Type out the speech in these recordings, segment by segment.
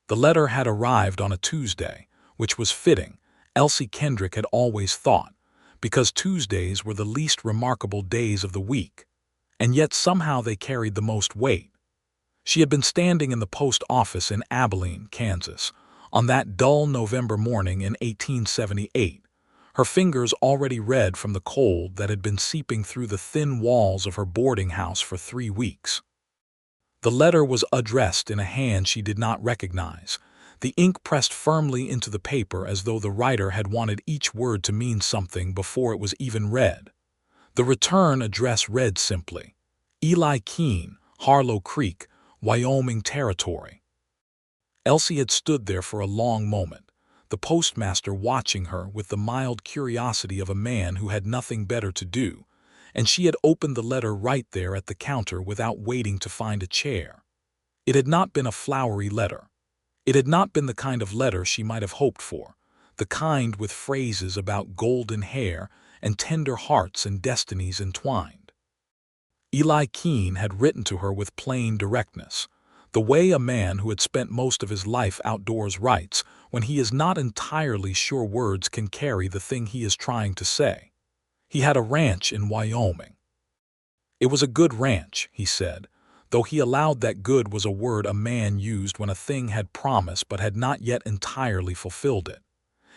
The letter had arrived on a Tuesday, which was fitting, Elsie Kendrick had always thought, because Tuesdays were the least remarkable days of the week, and yet somehow they carried the most weight. She had been standing in the post office in Abilene, Kansas, on that dull November morning in 1878, her fingers already red from the cold that had been seeping through the thin walls of her boarding house for 3 weeks. The letter was addressed in a hand she did not recognize, the ink pressed firmly into the paper as though the writer had wanted each word to mean something before it was even read. The return address read simply, Eli Keene, Harlow Creek, Wyoming Territory. Elsie had stood there for a long moment, the postmaster watching her with the mild curiosity of a man who had nothing better to do, and she had opened the letter right there at the counter without waiting to find a chair. It had not been a flowery letter. It had not been the kind of letter she might have hoped for, the kind with phrases about golden hair and tender hearts and destinies entwined. Eli Keene had written to her with plain directness, the way a man who had spent most of his life outdoors writes when he is not entirely sure words can carry the thing he is trying to say. He had a ranch in Wyoming. It was a good ranch, he said, though he allowed that good was a word a man used when a thing had promise but had not yet entirely fulfilled it.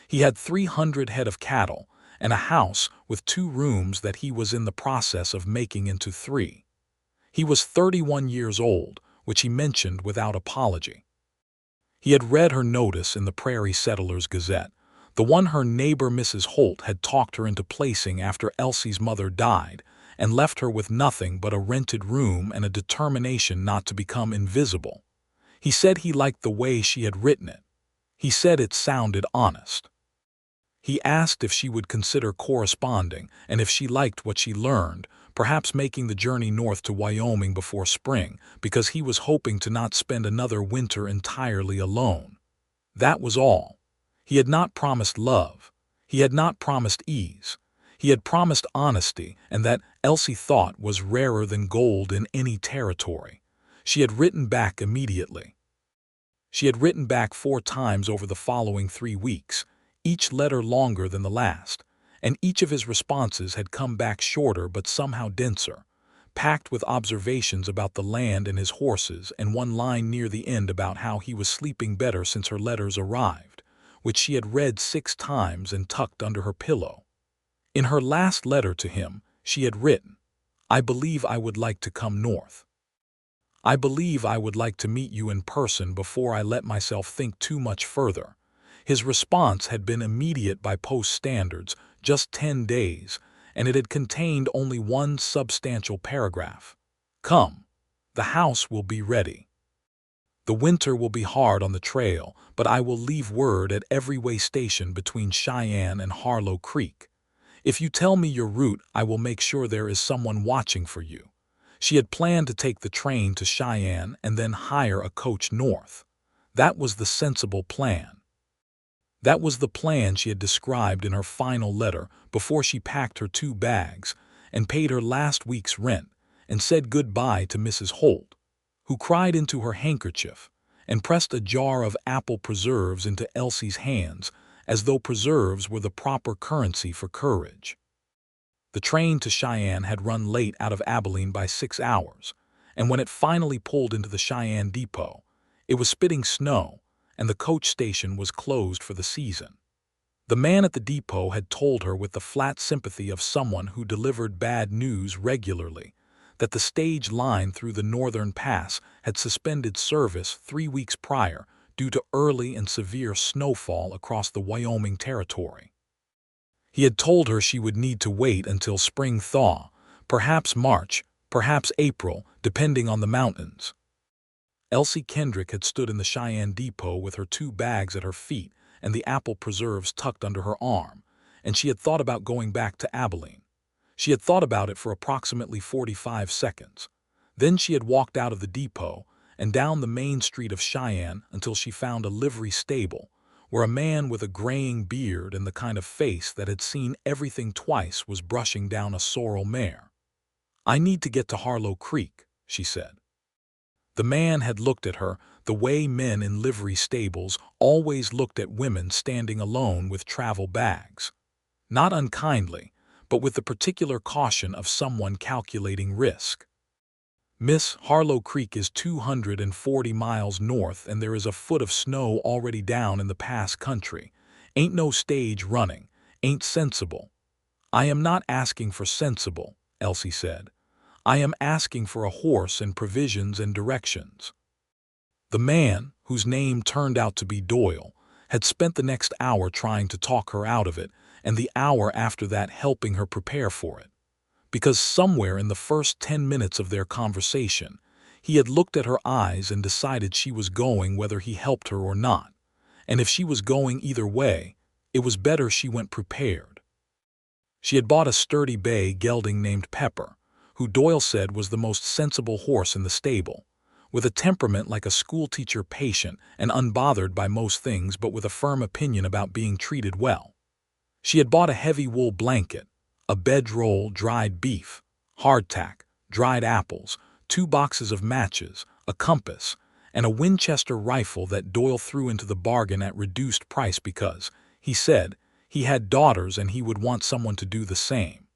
He had 300 head of cattle and a house with 2 rooms that he was in the process of making into 3. He was 31 years old, which he mentioned without apology. He had read her notice in the Prairie Settlers Gazette, the one her neighbor Mrs. Holt had talked her into placing after Elsie's mother died, and left her with nothing but a rented room and a determination not to become invisible. He said he liked the way she had written it. He said it sounded honest. He asked if she would consider corresponding and if she liked what she learned, perhaps making the journey north to Wyoming before spring, because he was hoping to not spend another winter entirely alone. That was all. He had not promised love. He had not promised ease. He had promised honesty, and that, Elsie thought, was rarer than gold in any territory. She had written back immediately. She had written back 4 times over the following 3 weeks, each letter longer than the last, and each of his responses had come back shorter but somehow denser, packed with observations about the land and his horses, and one line near the end about how he was sleeping better since her letters arrived, which she had read 6 times and tucked under her pillow. In her last letter to him, she had written, "I believe I would like to come north. I believe I would like to meet you in person before I let myself think too much further." His response had been immediate by post standards, just 10 days, and it had contained only one substantial paragraph. "Come. The house will be ready. The winter will be hard on the trail, but I will leave word at every way station between Cheyenne and Harlow Creek. If you tell me your route, I will make sure there is someone watching for you." She had planned to take the train to Cheyenne and then hire a coach north. That was the sensible plan. That was the plan she had described in her final letter before she packed her 2 bags and paid her last week's rent and said goodbye to Mrs. Holt, who cried into her handkerchief and pressed a jar of apple preserves into Elsie's hands as though preserves were the proper currency for courage. The train to Cheyenne had run late out of Abilene by 6 hours, and when it finally pulled into the Cheyenne depot, it was spitting snow, and the coach station was closed for the season. The man at the depot had told her with the flat sympathy of someone who delivered bad news regularly that the stage line through the northern pass had suspended service 3 weeks prior due to early and severe snowfall across the Wyoming Territory. He had told her she would need to wait until spring thaw, perhaps March, perhaps April, depending on the mountains. Elsie Kendrick had stood in the Cheyenne depot with her 2 bags at her feet and the apple preserves tucked under her arm, and she had thought about going back to Abilene. She had thought about it for approximately 45 seconds. Then she had walked out of the depot and down the main street of Cheyenne until she found a livery stable, where a man with a graying beard and the kind of face that had seen everything twice was brushing down a sorrel mare. "I need to get to Harlow Creek," she said. The man had looked at her, the the way men in livery stables always looked at women standing alone with travel bags. Not unkindly, but with the particular caution of someone calculating risk. Miss Harlow Creek is 240 miles north and there is a foot of snow already down in the pass country. Ain't no stage running, ain't sensible. I am not asking for sensible, Elsie said. I am asking for a horse and provisions and directions. The man, whose name turned out to be Doyle, had spent the next hour trying to talk her out of it, and the hour after that helping her prepare for it. Because somewhere in the first 10 minutes of their conversation, he had looked at her eyes and decided she was going whether he helped her or not. And if she was going either way, it was better she went prepared. She had bought a sturdy bay gelding named Pepper, who Doyle said was the most sensible horse in the stable, with a temperament like a schoolteacher, patient and unbothered by most things but with a firm opinion about being treated well. She had bought a heavy wool blanket, a bedroll, dried beef, hardtack, dried apples, 2 boxes of matches, a compass, and a Winchester rifle that Doyle threw into the bargain at reduced price because, he said, he had daughters and he would want someone to do the same.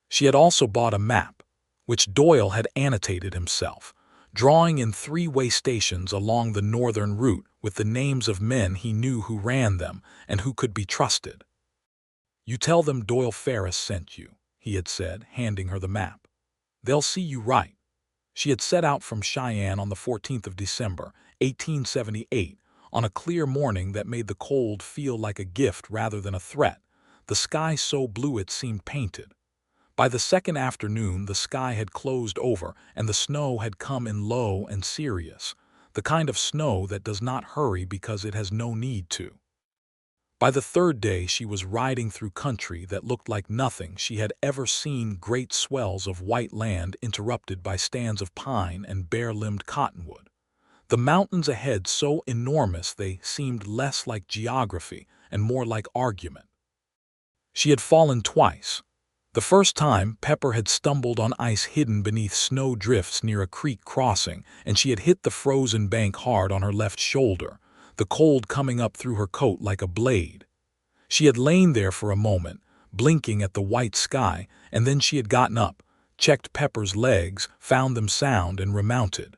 She had also bought a map, which Doyle had annotated himself, drawing in 3 way stations along the northern route with the names of men he knew who ran them and who could be trusted. "You tell them Doyle Ferris sent you," he had said, handing her the map. "They'll see you right." She had set out from Cheyenne on the 14th of December, 1878, on a clear morning that made the cold feel like a gift rather than a threat, the sky so blue it seemed painted. By the second afternoon the sky had closed over and the snow had come in low and serious, the kind of snow that does not hurry because it has no need to. By the third day she was riding through country that looked like nothing she had ever seen, great swells of white land interrupted by stands of pine and bare-limbed cottonwood. The mountains ahead so enormous they seemed less like geography and more like argument. She had fallen twice. The first time, Pepper had stumbled on ice hidden beneath snow drifts near a creek crossing, and she had hit the frozen bank hard on her left shoulder, the cold coming up through her coat like a blade. She had lain there for a moment, blinking at the white sky, and then she had gotten up, checked Pepper's legs, found them sound, and remounted.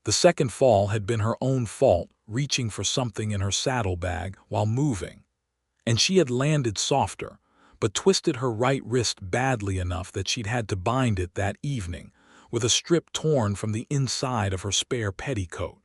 The second fall had been her own fault, reaching for something in her saddlebag while moving, and she had landed softer, but twisted her right wrist badly enough that she'd had to bind it that evening, with a strip torn from the inside of her spare petticoat.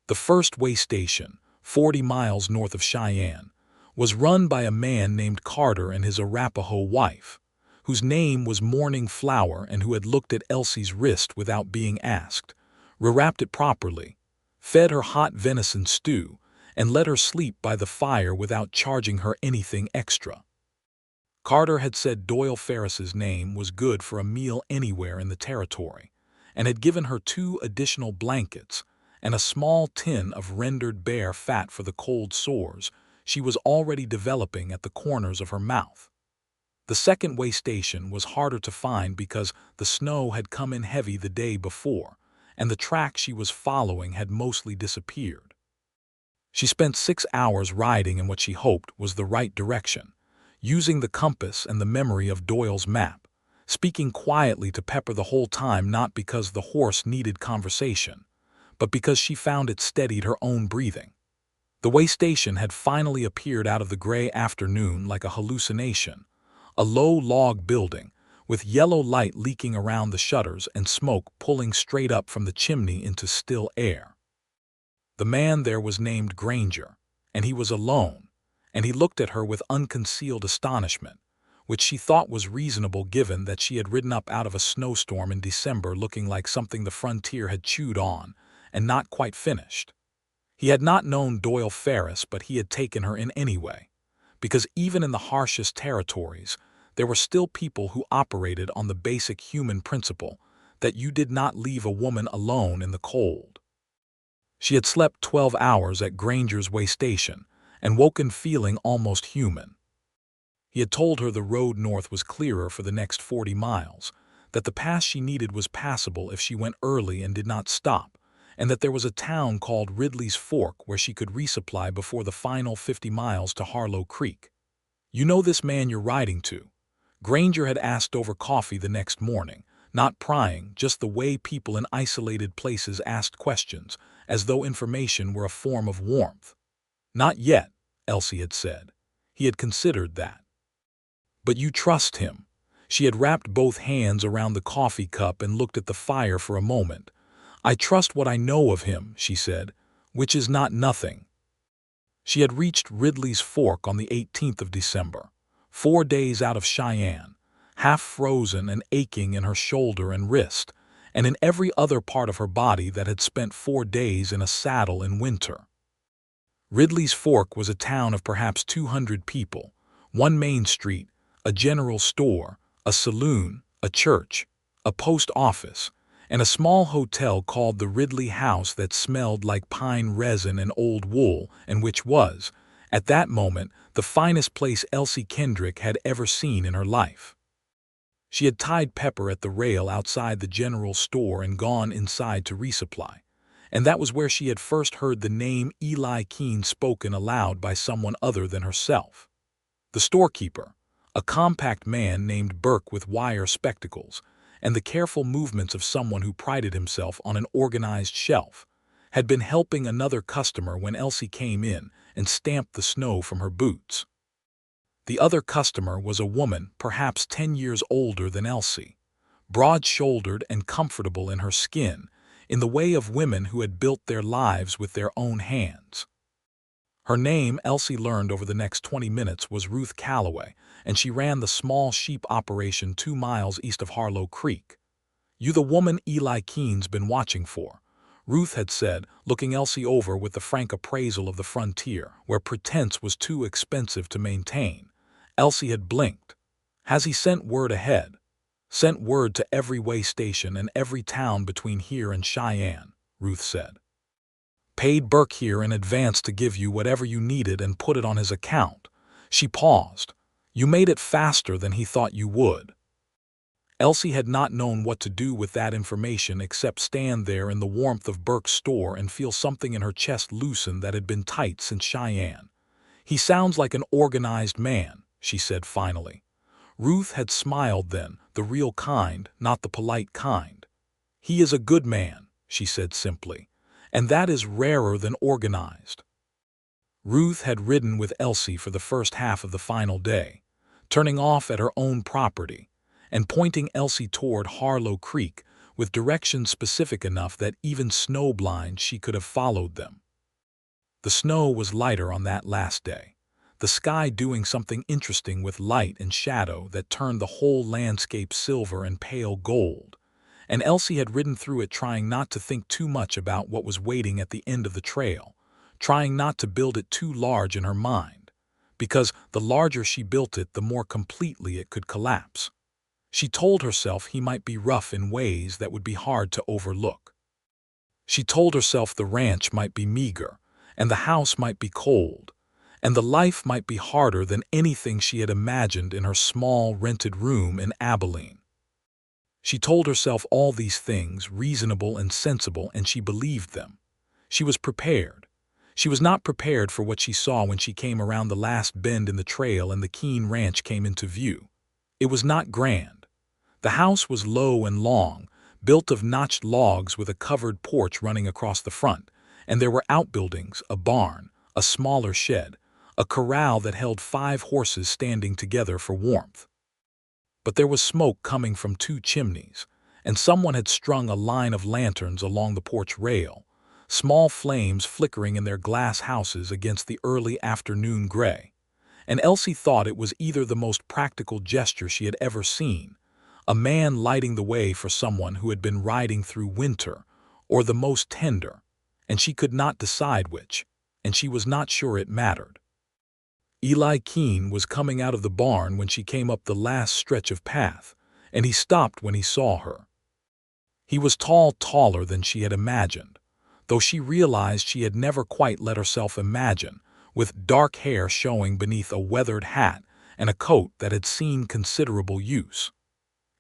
The first way station, 40 miles north of Cheyenne, was run by a man named Carter and his Arapaho wife, whose name was Morning Flower and who had looked at Elsie's wrist without being asked, rewrapped it properly, fed her hot venison stew, and let her sleep by the fire without charging her anything extra. Carter had said Doyle Ferris's name was good for a meal anywhere in the territory, and had given her 2 additional blankets and a small tin of rendered bear fat for the cold sores she was already developing at the corners of her mouth. The second way station was harder to find because the snow had come in heavy the day before, and the track she was following had mostly disappeared. She spent 6 hours riding in what she hoped was the right direction, using the compass and the memory of Doyle's map, speaking quietly to Pepper the whole time, not because the horse needed conversation, but because she found it steadied her own breathing. The way station had finally appeared out of the gray afternoon like a hallucination, a low log building, with yellow light leaking around the shutters and smoke pulling straight up from the chimney into still air. The man there was named Granger, and he was alone, and he looked at her with unconcealed astonishment, which she thought was reasonable given that she had ridden up out of a snowstorm in December looking like something the frontier had chewed on and not quite finished. He had not known Doyle Ferris, but he had taken her in anyway, because even in the harshest territories, there were still people who operated on the basic human principle that you did not leave a woman alone in the cold. She had slept 12 hours at Granger's way station and woken feeling almost human. He had told her the road north was clearer for the next 40 miles, that the pass she needed was passable if she went early and did not stop, and that there was a town called Ridley's Fork where she could resupply before the final 50 miles to Harlow Creek. "You know this man you're riding to?" Granger had asked over coffee the next morning, not prying, just the way people in isolated places asked questions, as though information were a form of warmth. "Not yet," Elsie had said. He had considered that. "But you trust him." She had wrapped both hands around the coffee cup and looked at the fire for a moment. "I trust what I know of him," she said, "which is not nothing." She had reached Ridley's Fork on the 18th of December, 4 days out of Cheyenne, half frozen and aching in her shoulder and wrist, and in every other part of her body that had spent 4 days in a saddle in winter. Ridley's Fork was a town of perhaps 200 people, one main street, a general store, a saloon, a church, a post office, and a small hotel called the Ridley House that smelled like pine resin and old wool, and which was, at that moment, the finest place Elsie Kendrick had ever seen in her life. She had tied Pepper at the rail outside the general store and gone inside to resupply, and that was where she had first heard the name Eli Keene spoken aloud by someone other than herself. The storekeeper, a compact man named Burke with wire spectacles, and the careful movements of someone who prided himself on an organized shelf, had been helping another customer when Elsie came in and stamped the snow from her boots. The other customer was a woman perhaps 10 years older than Elsie, broad-shouldered and comfortable in her skin, in the way of women who had built their lives with their own hands. Her name, Elsie learned over the next 20 minutes, was Ruth Calloway, and she ran the small sheep operation 2 miles east of Harlow Creek. "You the woman Eli Keene's been watching for," Ruth had said, looking Elsie over with the frank appraisal of the frontier, where pretense was too expensive to maintain. Elsie had blinked. "Has he sent word ahead?" "Sent word to every way station and every town between here and Cheyenne," Ruth said. "Paid Burke here in advance to give you whatever you needed and put it on his account." She paused. "You made it faster than he thought you would." Elsie had not known what to do with that information except stand there in the warmth of Burke's store and feel something in her chest loosen that had been tight since Cheyenne. "He sounds like an organized man," she said finally. Ruth had smiled then, the real kind, not the polite kind. "He is a good man," she said simply, "and that is rarer than organized." Ruth had ridden with Elsie for the first half of the final day, turning off at her own property, and pointing Elsie toward Harlow Creek with directions specific enough that even snowblind she could have followed them. The snow was lighter on that last day, the sky doing something interesting with light and shadow that turned the whole landscape silver and pale gold, and Elsie had ridden through it trying not to think too much about what was waiting at the end of the trail, trying not to build it too large in her mind, because the larger she built it, the more completely it could collapse. She told herself he might be rough in ways that would be hard to overlook. She told herself the ranch might be meager, and the house might be cold, and the life might be harder than anything she had imagined in her small rented room in Abilene. She told herself all these things, reasonable and sensible, and she believed them. She was prepared. She was not prepared for what she saw when she came around the last bend in the trail and the Keene ranch came into view. It was not grand. The house was low and long, built of notched logs with a covered porch running across the front, and there were outbuildings, a barn, a smaller shed, a corral that held 5 horses standing together for warmth. But there was smoke coming from 2 chimneys, and someone had strung a line of lanterns along the porch rail, small flames flickering in their glass houses against the early afternoon gray. And Elsie thought it was either the most practical gesture she had ever seen, a man lighting the way for someone who had been riding through winter, or the most tender, and she could not decide which, and she was not sure it mattered. Eli Keene was coming out of the barn when she came up the last stretch of path, and he stopped when he saw her. He was tall, taller than she had imagined, though she realized she had never quite let herself imagine, with dark hair showing beneath a weathered hat and a coat that had seen considerable use.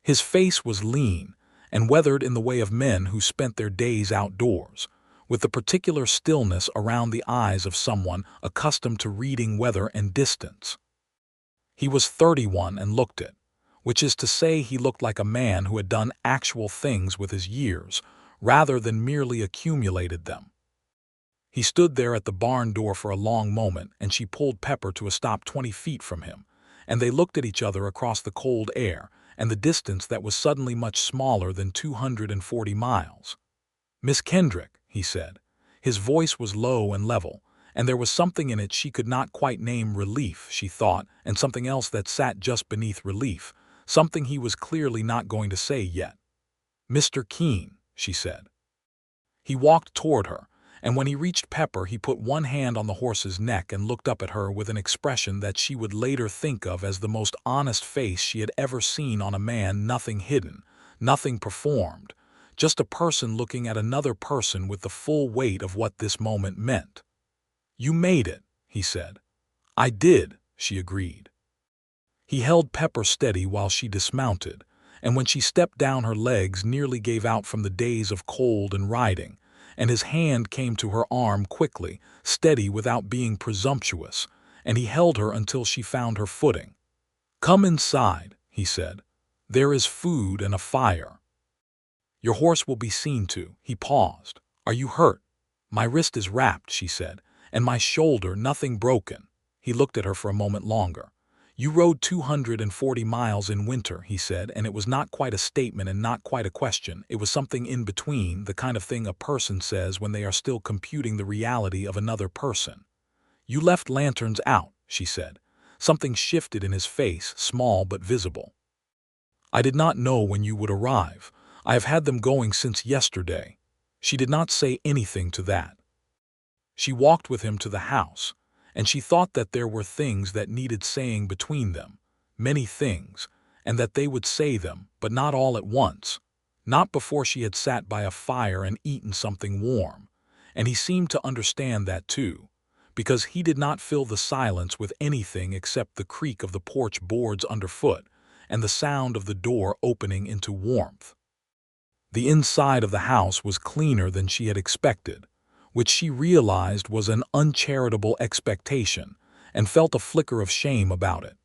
His face was lean and weathered in the way of men who spent their days outdoors, with the particular stillness around the eyes of someone accustomed to reading weather and distance. He was 31 and looked it, which is to say he looked like a man who had done actual things with his years, rather than merely accumulated them. He stood there at the barn door for a long moment, and she pulled Pepper to a stop 20 feet from him, and they looked at each other across the cold air and the distance that was suddenly much smaller than 240 miles. "Miss Kendrick," he said. His voice was low and level, and there was something in it she could not quite name. Relief, she thought, and something else that sat just beneath relief, something he was clearly not going to say yet. "Mr. Keene," she said. He walked toward her, and when he reached Pepper he put one hand on the horse's neck and looked up at her with an expression that she would later think of as the most honest face she had ever seen on a man. Nothing hidden, nothing performed, just a person looking at another person with the full weight of what this moment meant. "You made it," he said. "I did," she agreed. He held Pepper steady while she dismounted, and when she stepped down her legs nearly gave out from the days of cold and riding, and his hand came to her arm quickly, steady without being presumptuous, and he held her until she found her footing. "Come inside," he said. "There is food and a fire. Your horse will be seen to." He paused. "Are you hurt?" "My wrist is wrapped," she said, "and my shoulder, nothing broken." He looked at her for a moment longer. "You rode 240 miles in winter," he said, and it was not quite a statement and not quite a question. It was something in between, the kind of thing a person says when they are still computing the reality of another person. "You left lanterns out," she said. Something shifted in his face, small but visible. "I did not know when you would arrive. I have had them going since yesterday." She did not say anything to that. She walked with him to the house, and she thought that there were things that needed saying between them, many things, and that they would say them, but not all at once, not before she had sat by a fire and eaten something warm, and he seemed to understand that too, because he did not fill the silence with anything except the creak of the porch boards underfoot and the sound of the door opening into warmth. The inside of the house was cleaner than she had expected, which she realized was an uncharitable expectation, and felt a flicker of shame about it.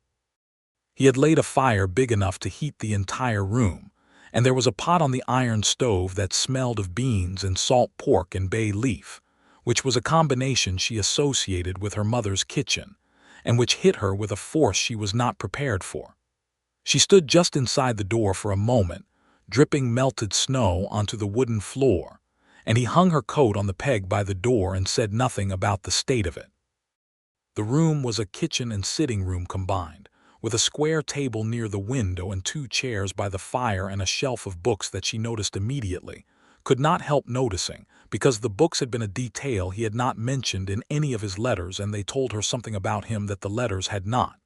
He had laid a fire big enough to heat the entire room, and there was a pot on the iron stove that smelled of beans and salt pork and bay leaf, which was a combination she associated with her mother's kitchen, and which hit her with a force she was not prepared for. She stood just inside the door for a moment, dripping melted snow onto the wooden floor, and he hung her coat on the peg by the door and said nothing about the state of it. The room was a kitchen and sitting room combined, with a square table near the window and 2 chairs by the fire and a shelf of books that she noticed immediately, could not help noticing, because the books had been a detail he had not mentioned in any of his letters, and they told her something about him that the letters had not.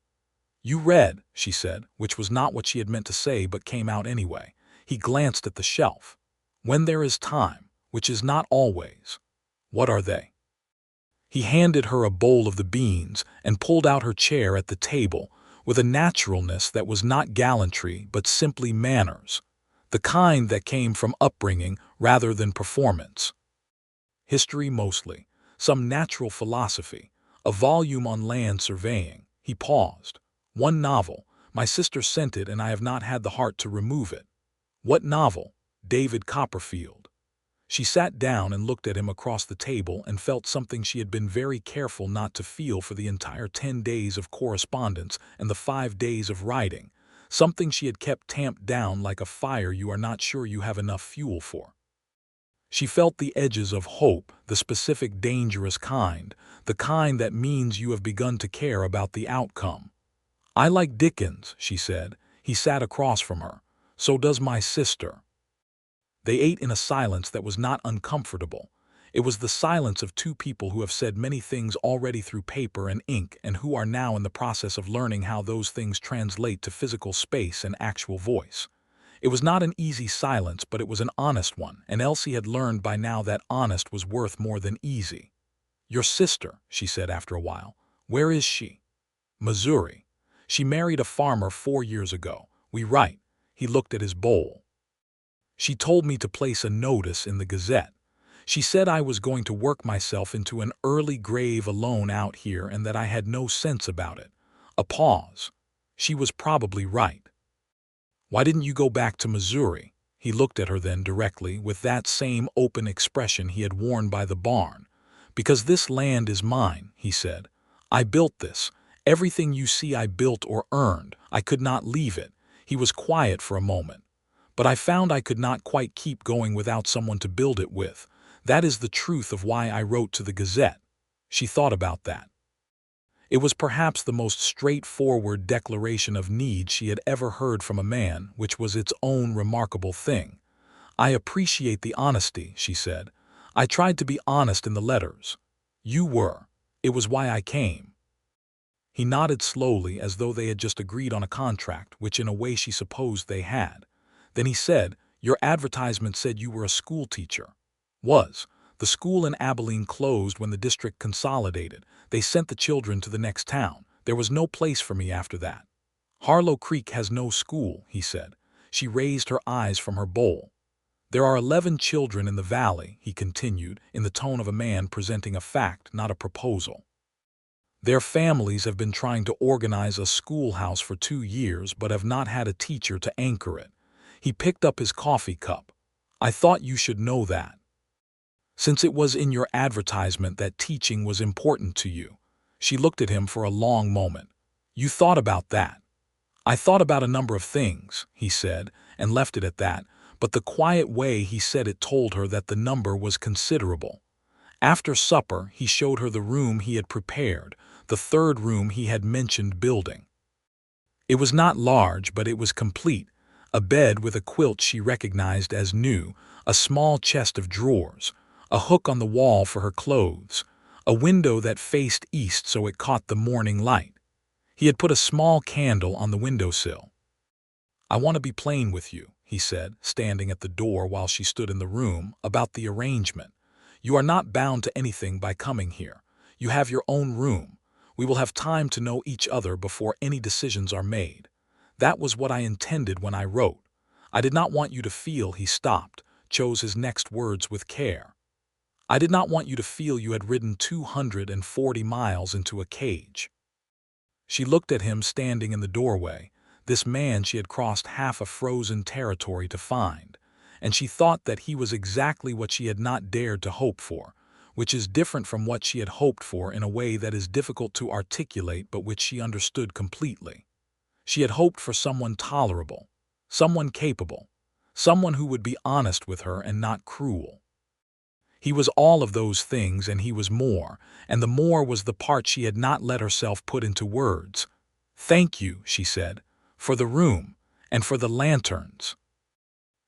"You read," she said, which was not what she had meant to say but came out anyway. He glanced at the shelf. "When there is time, which is not always." "What are they?" He handed her a bowl of the beans and pulled out her chair at the table with a naturalness that was not gallantry but simply manners, the kind that came from upbringing rather than performance. "History mostly, some natural philosophy, a volume on land surveying." He paused. "One novel. My sister sent it and I have not had the heart to remove it." "What novel?" "David Copperfield." She sat down and looked at him across the table and felt something she had been very careful not to feel for the entire 10 days of correspondence and the 5 days of writing, something she had kept tamped down like a fire you are not sure you have enough fuel for. She felt the edges of hope, the specific dangerous kind, the kind that means you have begun to care about the outcome. "I like Dickens," she said. He sat across from her. "So does my sister." They ate in a silence that was not uncomfortable. It was the silence of 2 people who have said many things already through paper and ink and who are now in the process of learning how those things translate to physical space and actual voice. It was not an easy silence, but it was an honest one, and Elsie had learned by now that honest was worth more than easy. "Your sister," she said after a while. "Where is she?" "Missouri. She married a farmer 4 years ago. We write." He looked at his bowl. "She told me to place a notice in the Gazette. She said I was going to work myself into an early grave alone out here and that I had no sense about it. A pause. She was probably right. Why didn't you go back to Missouri? He looked at her then directly with that same open expression he had worn by the barn. Because this land is mine, he said. I built this. Everything you see I built or earned. I could not leave it. He was quiet for a moment. But I found I could not quite keep going without someone to build it with. That is the truth of why I wrote to the Gazette. She thought about that. It was perhaps the most straightforward declaration of need she had ever heard from a man, which was its own remarkable thing. I appreciate the honesty, she said. I tried to be honest in the letters. You were. It was why I came. He nodded slowly as though they had just agreed on a contract, which in a way she supposed they had. Then he said, your advertisement said you were a schoolteacher. Was. The school in Abilene closed when the district consolidated. They sent the children to the next town. There was no place for me after that. Harlow Creek has no school, he said. She raised her eyes from her bowl. There are 11 children in the valley, he continued, in the tone of a man presenting a fact, not a proposal. Their families have been trying to organize a schoolhouse for 2 years but have not had a teacher to anchor it. He picked up his coffee cup. I thought you should know that. Since it was in your advertisement that teaching was important to you. She looked at him for a long moment. You thought about that. I thought about a number of things, he said, and left it at that, but the quiet way he said it told her that the number was considerable. After supper, he showed her the room he had prepared, the third room he had mentioned building. It was not large, but it was complete. A bed with a quilt she recognized as new, a small chest of drawers, a hook on the wall for her clothes, a window that faced east so it caught the morning light. He had put a small candle on the windowsill. I want to be plain with you, he said, standing at the door while she stood in the room, about the arrangement. You are not bound to anything by coming here. You have your own room. We will have time to know each other before any decisions are made. That was what I intended when I wrote. I did not want you to feel, he stopped, chose his next words with care. I did not want you to feel you had ridden 240 miles into a cage. She looked at him standing in the doorway, this man she had crossed half a frozen territory to find, and she thought that he was exactly what she had not dared to hope for, which is different from what she had hoped for in a way that is difficult to articulate but which she understood completely. She had hoped for someone tolerable, someone capable, someone who would be honest with her and not cruel. He was all of those things and he was more, and the more was the part she had not let herself put into words. Thank you, she said, for the room, and for the lanterns.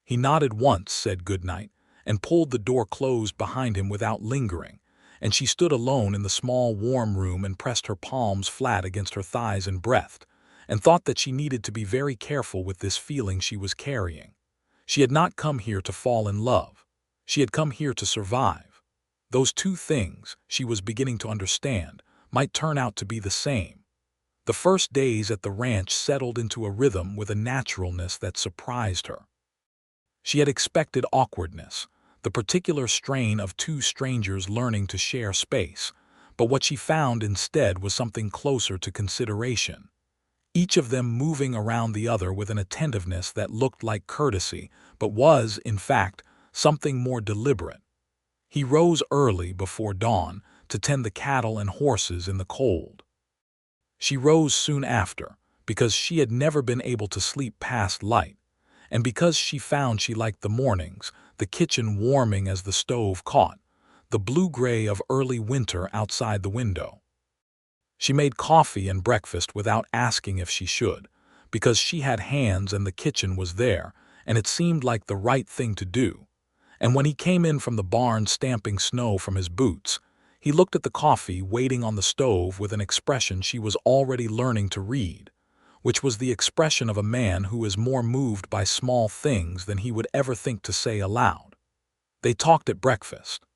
He nodded once, said good night, and pulled the door closed behind him without lingering, and she stood alone in the small warm room and pressed her palms flat against her thighs and breathed, and thought that she needed to be very careful with this feeling she was carrying. She had not come here to fall in love. She had come here to survive. Those two things, she was beginning to understand, might turn out to be the same. The first days at the ranch settled into a rhythm with a naturalness that surprised her. She had expected awkwardness, the particular strain of two strangers learning to share space, but what she found instead was something closer to consideration. Each of them moving around the other with an attentiveness that looked like courtesy, but was, in fact, something more deliberate. He rose early before dawn to tend the cattle and horses in the cold. She rose soon after, because she had never been able to sleep past light, and because she found she liked the mornings, the kitchen warming as the stove caught, the blue-gray of early winter outside the window. She made coffee and breakfast without asking if she should, because she had hands and the kitchen was there, and it seemed like the right thing to do. And when he came in from the barn stamping snow from his boots, he looked at the coffee waiting on the stove with an expression she was already learning to read, which was the expression of a man who is more moved by small things than he would ever think to say aloud. They talked at breakfast.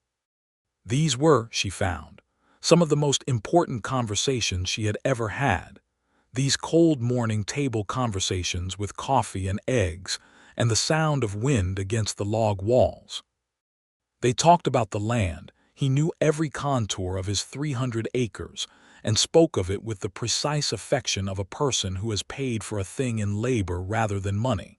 These were, she found, some of the most important conversations she had ever had. These cold morning table conversations with coffee and eggs, and the sound of wind against the log walls. They talked about the land. He knew every contour of his 300 acres and spoke of it with the precise affection of a person who has paid for a thing in labor rather than money.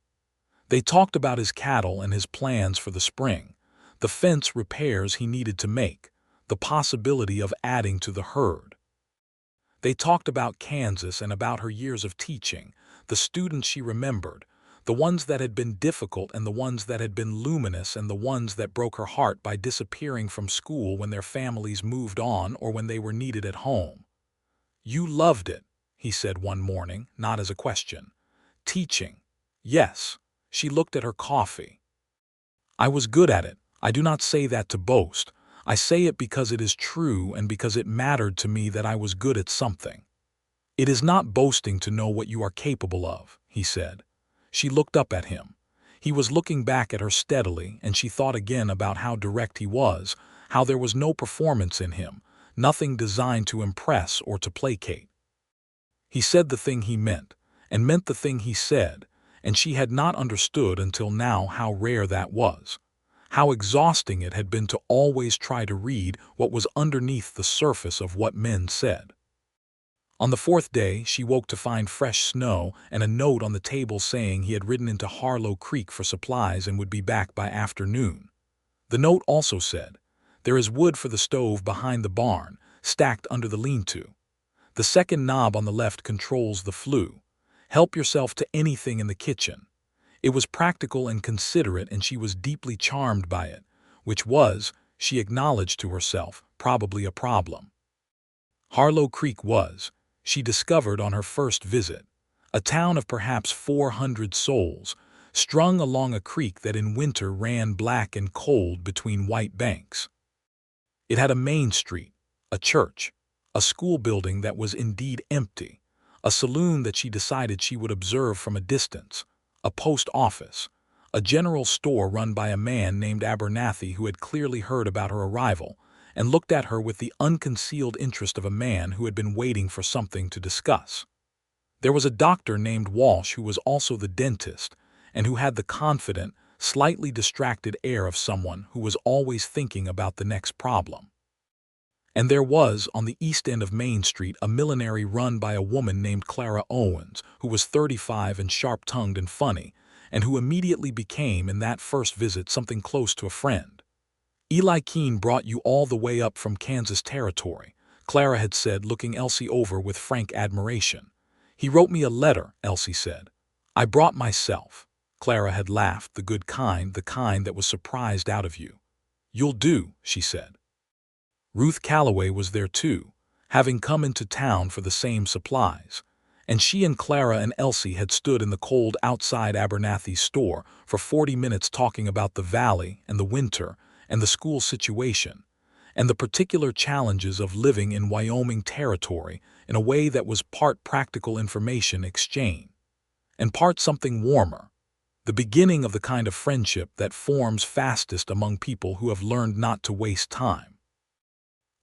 They talked about his cattle and his plans for the spring, the fence repairs he needed to make, the possibility of adding to the herd. They talked about Kansas and about her years of teaching, the students she remembered, the ones that had been difficult and the ones that had been luminous and the ones that broke her heart by disappearing from school when their families moved on or when they were needed at home. "You loved it," he said one morning, not as a question. "Teaching." "Yes." She looked at her coffee. "I was good at it. I do not say that to boast. I say it because it is true and because it mattered to me that I was good at something." "It is not boasting to know what you are capable of," he said. She looked up at him. He was looking back at her steadily, and she thought again about how direct he was, how there was no performance in him, nothing designed to impress or to placate. He said the thing he meant, and meant the thing he said, and she had not understood until now how rare that was, how exhausting it had been to always try to read what was underneath the surface of what men said. On the fourth day, she woke to find fresh snow and a note on the table saying he had ridden into Harlow Creek for supplies and would be back by afternoon. The note also said, "There is wood for the stove behind the barn, stacked under the lean-to. The second knob on the left controls the flue. Help yourself to anything in the kitchen." It was practical and considerate, and she was deeply charmed by it, which was, she acknowledged to herself, probably a problem. Harlow Creek was, she discovered on her first visit, a town of perhaps 400 souls, strung along a creek that in winter ran black and cold between white banks. It had a main street, a church, a school building that was indeed empty, a saloon that she decided she would observe from a distance, a post office, a general store run by a man named Abernathy who had clearly heard about her arrival and looked at her with the unconcealed interest of a man who had been waiting for something to discuss. There was a doctor named Walsh who was also the dentist and who had the confident, slightly distracted air of someone who was always thinking about the next problem. And there was, on the east end of Main Street, a millinery run by a woman named Clara Owens, who was 35 and sharp-tongued and funny, and who immediately became, in that first visit, something close to a friend. "Eli Keene brought you all the way up from Kansas Territory," Clara had said, looking Elsie over with frank admiration. "He wrote me a letter," Elsie said. "I brought myself." Clara had laughed, the kind that was surprised out of you. "You'll do," she said. Ruth Calloway was there too, having come into town for the same supplies, and she and Clara and Elsie had stood in the cold outside Abernathy's store for 40 minutes talking about the valley and the winter and the school situation, and the particular challenges of living in Wyoming territory in a way that was part practical information exchange, and part something warmer, the beginning of the kind of friendship that forms fastest among people who have learned not to waste time.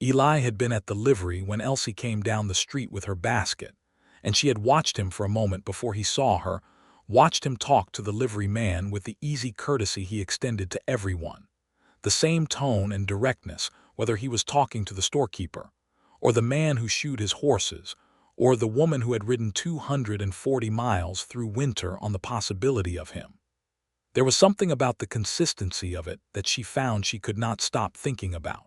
Eli had been at the livery when Elsie came down the street with her basket, and she had watched him for a moment before he saw her, watched him talk to the livery man with the easy courtesy he extended to everyone, the same tone and directness whether he was talking to the storekeeper, or the man who shoed his horses, or the woman who had ridden 240 miles through winter on the possibility of him. There was something about the consistency of it that she found she could not stop thinking about.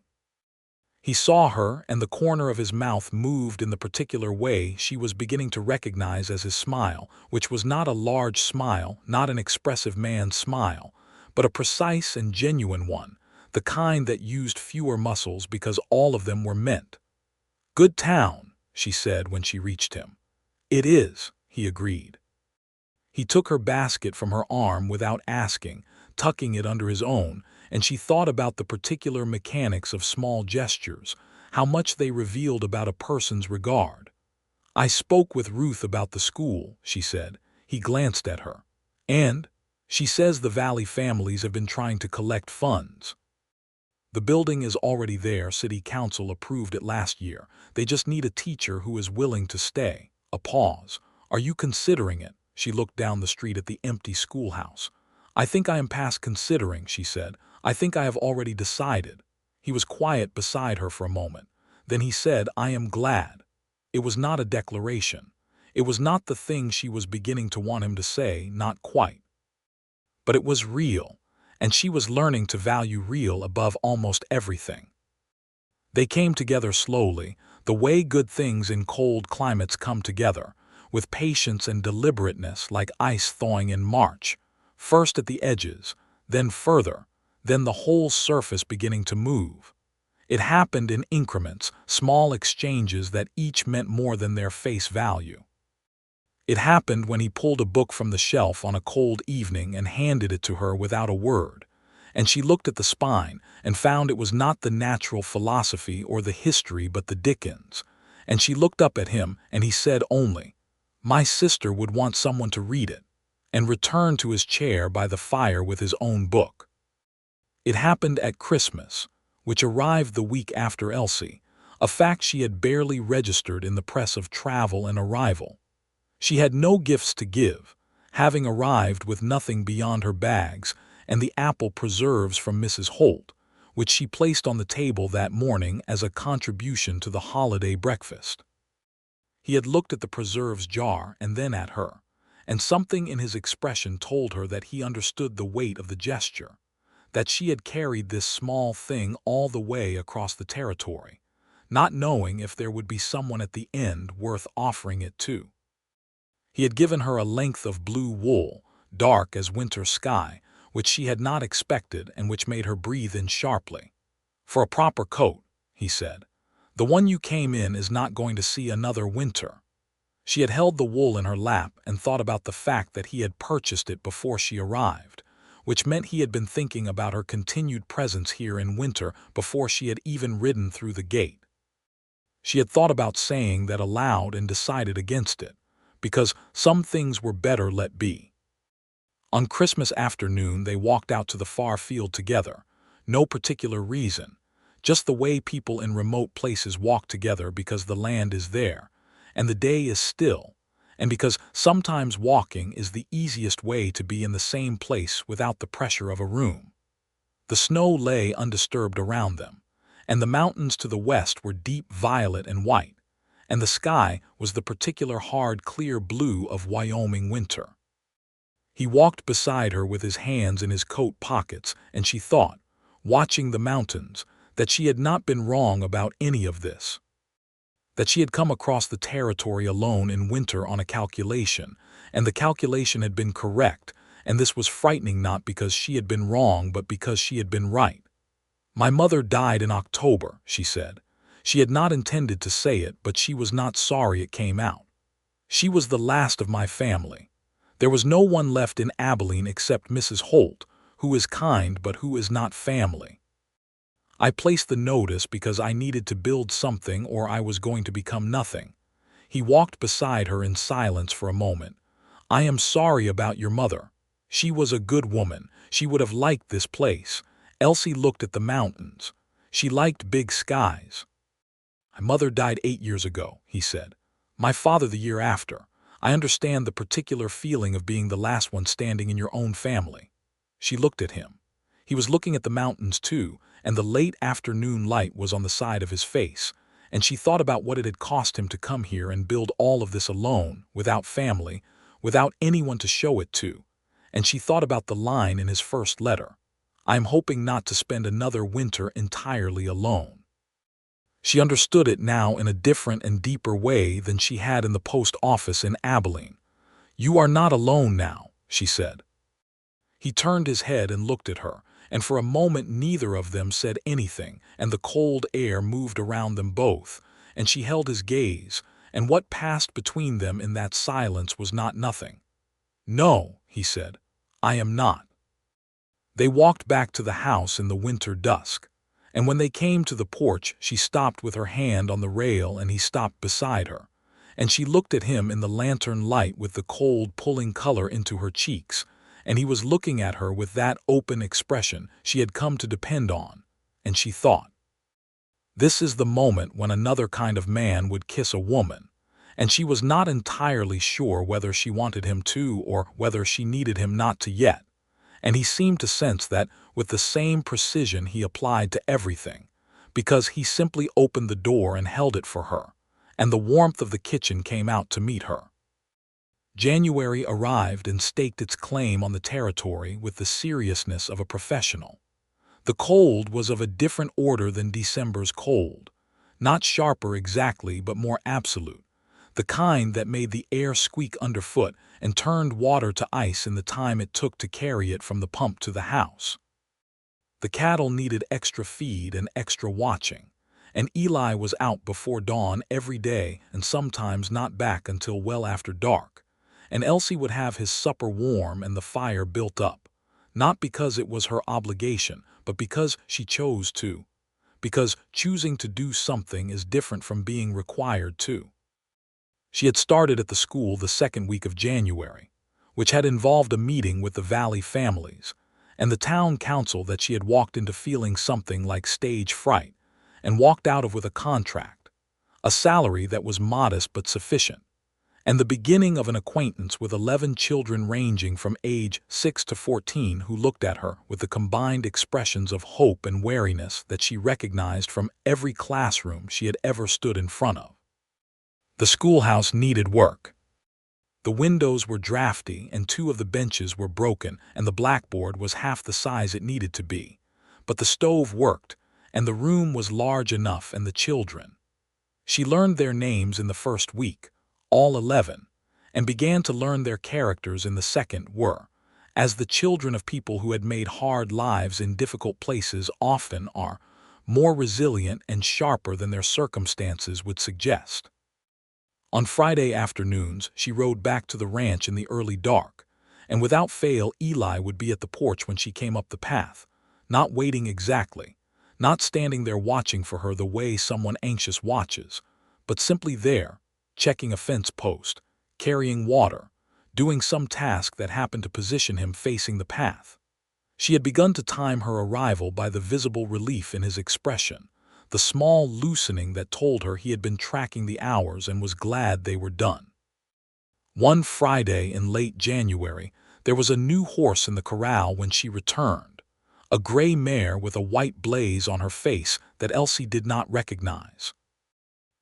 He saw her, and the corner of his mouth moved in the particular way she was beginning to recognize as his smile, which was not a large smile, not an expressive man's smile, but a precise and genuine one, the kind that used fewer muscles because all of them were meant. "Good town," she said when she reached him. "It is," he agreed. He took her basket from her arm without asking, tucking it under his own, and she thought about the particular mechanics of small gestures, how much they revealed about a person's regard. "I spoke with Ruth about the school," she said. He glanced at her. "And she says the Valley families have been trying to collect funds. The building is already there. City Council approved it last year. They just need a teacher who is willing to stay." A pause. "Are you considering it?" She looked down the street at the empty schoolhouse. "I think I am past considering," she said. I think I have already decided." He was quiet beside her for a moment. Then he said, "I am glad." It was not a declaration. It was not the thing she was beginning to want him to say, not quite. But it was real, and she was learning to value real above almost everything. They came together slowly, the way good things in cold climates come together, with patience and deliberateness like ice thawing in March, first at the edges, then further, then the whole surface beginning to move. It happened in increments, small exchanges that each meant more than their face value. It happened when he pulled a book from the shelf on a cold evening and handed it to her without a word, and she looked at the spine and found it was not the natural philosophy or the history but the Dickens, and she looked up at him and he said only, "My sister would want someone to read it," and returned to his chair by the fire with his own book. It happened at Christmas, which arrived the week after Elsie, a fact she had barely registered in the press of travel and arrival. She had no gifts to give, having arrived with nothing beyond her bags and the apple preserves from Mrs. Holt, which she placed on the table that morning as a contribution to the holiday breakfast. He had looked at the preserves jar and then at her, and something in his expression told her that he understood the weight of the gesture, that she had carried this small thing all the way across the territory, not knowing if there would be someone at the end worth offering it to. He had given her a length of blue wool, dark as winter sky, which she had not expected and which made her breathe in sharply. "For a proper coat," he said. "The one you came in is not going to see another winter." She had held the wool in her lap and thought about the fact that he had purchased it before she arrived, which meant he had been thinking about her continued presence here in winter before she had even ridden through the gate. She had thought about saying that aloud and decided against it, because some things were better let be. On Christmas afternoon they walked out to the far field together, no particular reason, just the way people in remote places walk together because the land is there, and the day is still, and because sometimes walking is the easiest way to be in the same place without the pressure of a room. The snow lay undisturbed around them, and the mountains to the west were deep violet and white, and the sky was the particular hard clear blue of Wyoming winter. He walked beside her with his hands in his coat pockets, and she thought, watching the mountains, that she had not been wrong about any of this. That she had come across the territory alone in winter on a calculation, and the calculation had been correct, and this was frightening not because she had been wrong but because she had been right. "My mother died in October," she said. She had not intended to say it, but she was not sorry it came out. "She was the last of my family. There was no one left in Abilene except Mrs. Holt, who is kind but who is not family. I placed the notice because I needed to build something or I was going to become nothing." He walked beside her in silence for a moment. "I am sorry about your mother. She was a good woman. She would have liked this place." Elsie looked at the mountains. She liked big skies. "My mother died 8 years ago," he said. "My father the year after. I understand the particular feeling of being the last one standing in your own family." She looked at him. He was looking at the mountains too, and the late afternoon light was on the side of his face, and she thought about what it had cost him to come here and build all of this alone, without family, without anyone to show it to, and she thought about the line in his first letter, "I am hoping not to spend another winter entirely alone." She understood it now in a different and deeper way than she had in the post office in Abilene. "You are not alone now," she said. He turned his head and looked at her, and for a moment neither of them said anything, and the cold air moved around them both, and she held his gaze, and what passed between them in that silence was not nothing. "No," he said, "I am not." They walked back to the house in the winter dusk, and when they came to the porch she stopped with her hand on the rail and he stopped beside her, and she looked at him in the lantern light with the cold pulling color into her cheeks, and he was looking at her with that open expression she had come to depend on, and she thought, this is the moment when another kind of man would kiss a woman, and she was not entirely sure whether she wanted him to or whether she needed him not to yet, and he seemed to sense that with the same precision he applied to everything, because he simply opened the door and held it for her, and the warmth of the kitchen came out to meet her. January arrived and staked its claim on the territory with the seriousness of a professional. The cold was of a different order than December's cold, not sharper exactly but more absolute, the kind that made the air squeak underfoot and turned water to ice in the time it took to carry it from the pump to the house. The cattle needed extra feed and extra watching, and Eli was out before dawn every day and sometimes not back until well after dark, and Elsie would have his supper warm and the fire built up, not because it was her obligation, but because she chose to, because choosing to do something is different from being required to. She had started at the school the second week of January, which had involved a meeting with the Valley families, and the town council that she had walked into feeling something like stage fright, and walked out of with a contract, a salary that was modest but sufficient, and the beginning of an acquaintance with 11 children ranging from age 6 to 14 who looked at her with the combined expressions of hope and wariness that she recognized from every classroom she had ever stood in front of. The schoolhouse needed work. The windows were drafty and 2 of the benches were broken and the blackboard was half the size it needed to be. But the stove worked and the room was large enough, and the children. She learned their names in the first week, all 11, and began to learn their characters in the second were, as the children of people who had made hard lives in difficult places often are, more resilient and sharper than their circumstances would suggest. On Friday afternoons, she rode back to the ranch in the early dark, and without fail Eli would be at the porch when she came up the path, not waiting exactly, not standing there watching for her the way someone anxious watches, but simply there, checking a fence post, carrying water, doing some task that happened to position him facing the path. She had begun to time her arrival by the visible relief in his expression, the small loosening that told her he had been tracking the hours and was glad they were done. One Friday in late January, there was a new horse in the corral when she returned, a gray mare with a white blaze on her face that Elsie did not recognize.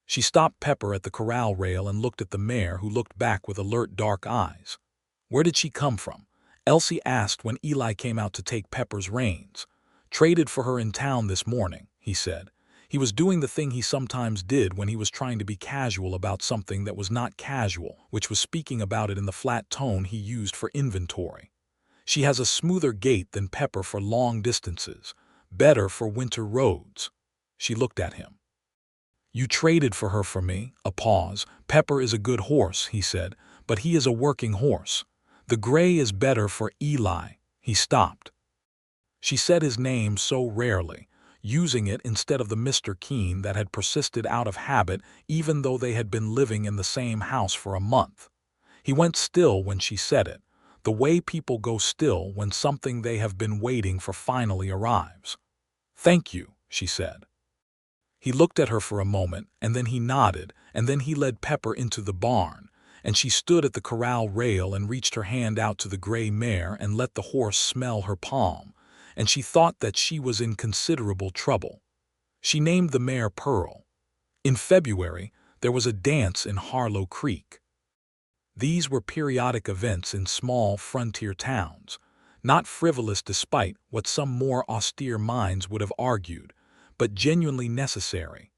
She stopped Pepper at the corral rail and looked at the mare, who looked back with alert dark eyes. Where did she come from? Elsie asked when Eli came out to take Pepper's reins. Traded for her in town this morning, he said. He was doing the thing he sometimes did when he was trying to be casual about something that was not casual, which was speaking about it in the flat tone he used for inventory. She has a smoother gait than Pepper for long distances, better for winter roads. She looked at him. You traded for her for me, a pause. Pepper is a good horse, he said, but he is a working horse. The gray is better for Eli. He stopped. She said his name so rarely, using it instead of the Mr. Keene that had persisted out of habit even though they had been living in the same house for a month. He went still when she said it, the way people go still when something they have been waiting for finally arrives. Thank you, she said. He looked at her for a moment, and then he nodded, and then he led Pepper into the barn, and she stood at the corral rail and reached her hand out to the gray mare and let the horse smell her palm, and she thought that she was in considerable trouble. She named the mare Pearl. In February, there was a dance in Harlow Creek. These were periodic events in small frontier towns, not frivolous despite what some more austere minds would have argued, but genuinely necessary.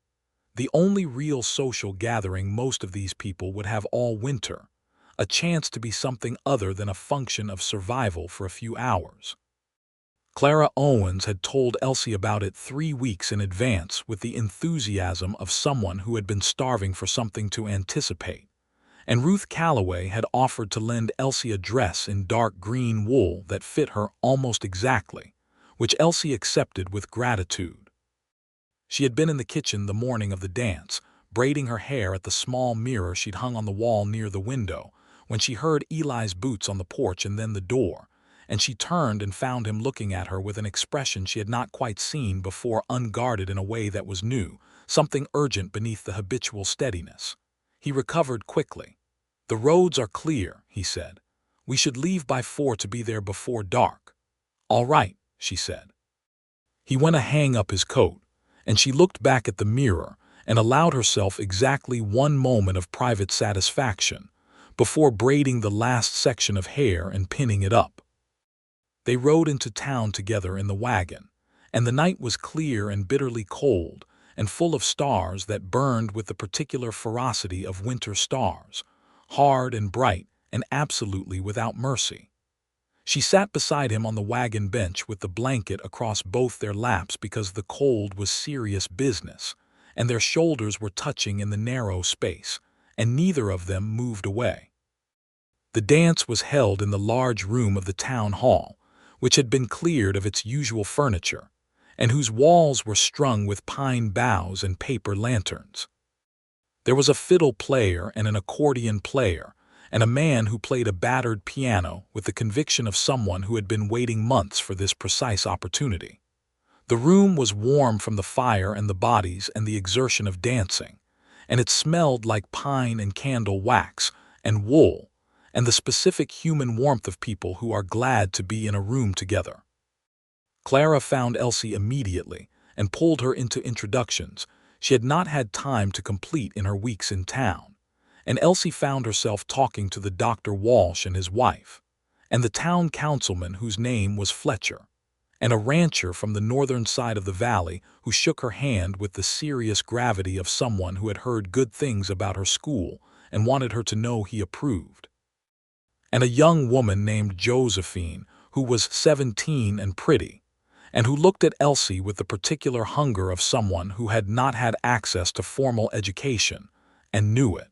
The only real social gathering most of these people would have all winter, a chance to be something other than a function of survival for a few hours. Clara Owens had told Elsie about it 3 weeks in advance with the enthusiasm of someone who had been starving for something to anticipate, and Ruth Calloway had offered to lend Elsie a dress in dark green wool that fit her almost exactly, which Elsie accepted with gratitude. She had been in the kitchen the morning of the dance, braiding her hair at the small mirror she'd hung on the wall near the window, when she heard Eli's boots on the porch and then the door, and she turned and found him looking at her with an expression she had not quite seen before, unguarded in a way that was new, something urgent beneath the habitual steadiness. He recovered quickly. The roads are clear, he said. We should leave by 4 to be there before dark. All right, she said. He went to hang up his coat, and she looked back at the mirror and allowed herself exactly one moment of private satisfaction before braiding the last section of hair and pinning it up. They rode into town together in the wagon, and the night was clear and bitterly cold and full of stars that burned with the particular ferocity of winter stars, hard and bright and absolutely without mercy. She sat beside him on the wagon bench with the blanket across both their laps because the cold was serious business, and their shoulders were touching in the narrow space, and neither of them moved away. The dance was held in the large room of the town hall, which had been cleared of its usual furniture, and whose walls were strung with pine boughs and paper lanterns. There was a fiddle player and an accordion player, and a man who played a battered piano with the conviction of someone who had been waiting months for this precise opportunity. The room was warm from the fire and the bodies and the exertion of dancing, and it smelled like pine and candle wax and wool, and the specific human warmth of people who are glad to be in a room together. Clara found Elsie immediately and pulled her into introductions she had not had time to complete in her weeks in town, and Elsie found herself talking to the Dr. Walsh and his wife, and the town councilman whose name was Fletcher, and a rancher from the northern side of the valley who shook her hand with the serious gravity of someone who had heard good things about her school and wanted her to know he approved, and a young woman named Josephine who was 17 and pretty, and who looked at Elsie with the particular hunger of someone who had not had access to formal education and knew it.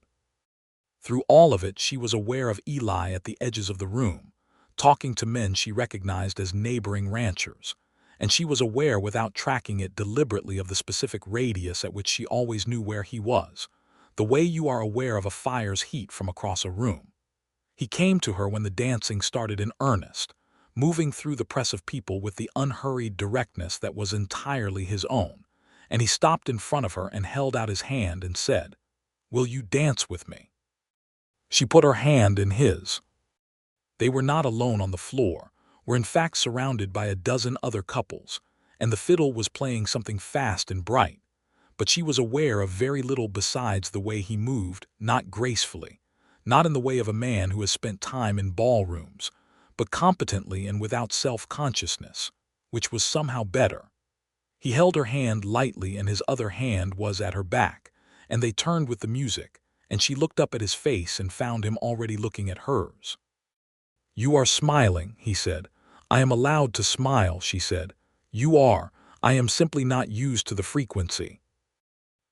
Through all of it she was aware of Eli at the edges of the room, talking to men she recognized as neighboring ranchers, and she was aware without tracking it deliberately of the specific radius at which she always knew where he was, the way you are aware of a fire's heat from across a room. He came to her when the dancing started in earnest, moving through the press of people with the unhurried directness that was entirely his own, and he stopped in front of her and held out his hand and said, "Will you dance with me?" She put her hand in his. They were not alone on the floor, were in fact surrounded by a dozen other couples, and the fiddle was playing something fast and bright, but she was aware of very little besides the way he moved, not gracefully, not in the way of a man who has spent time in ballrooms, but competently and without self-consciousness, which was somehow better. He held her hand lightly and his other hand was at her back, and they turned with the music, and she looked up at his face and found him already looking at hers. "You are smiling," he said. "I am allowed to smile," she said. "You are. I am simply not used to the frequency."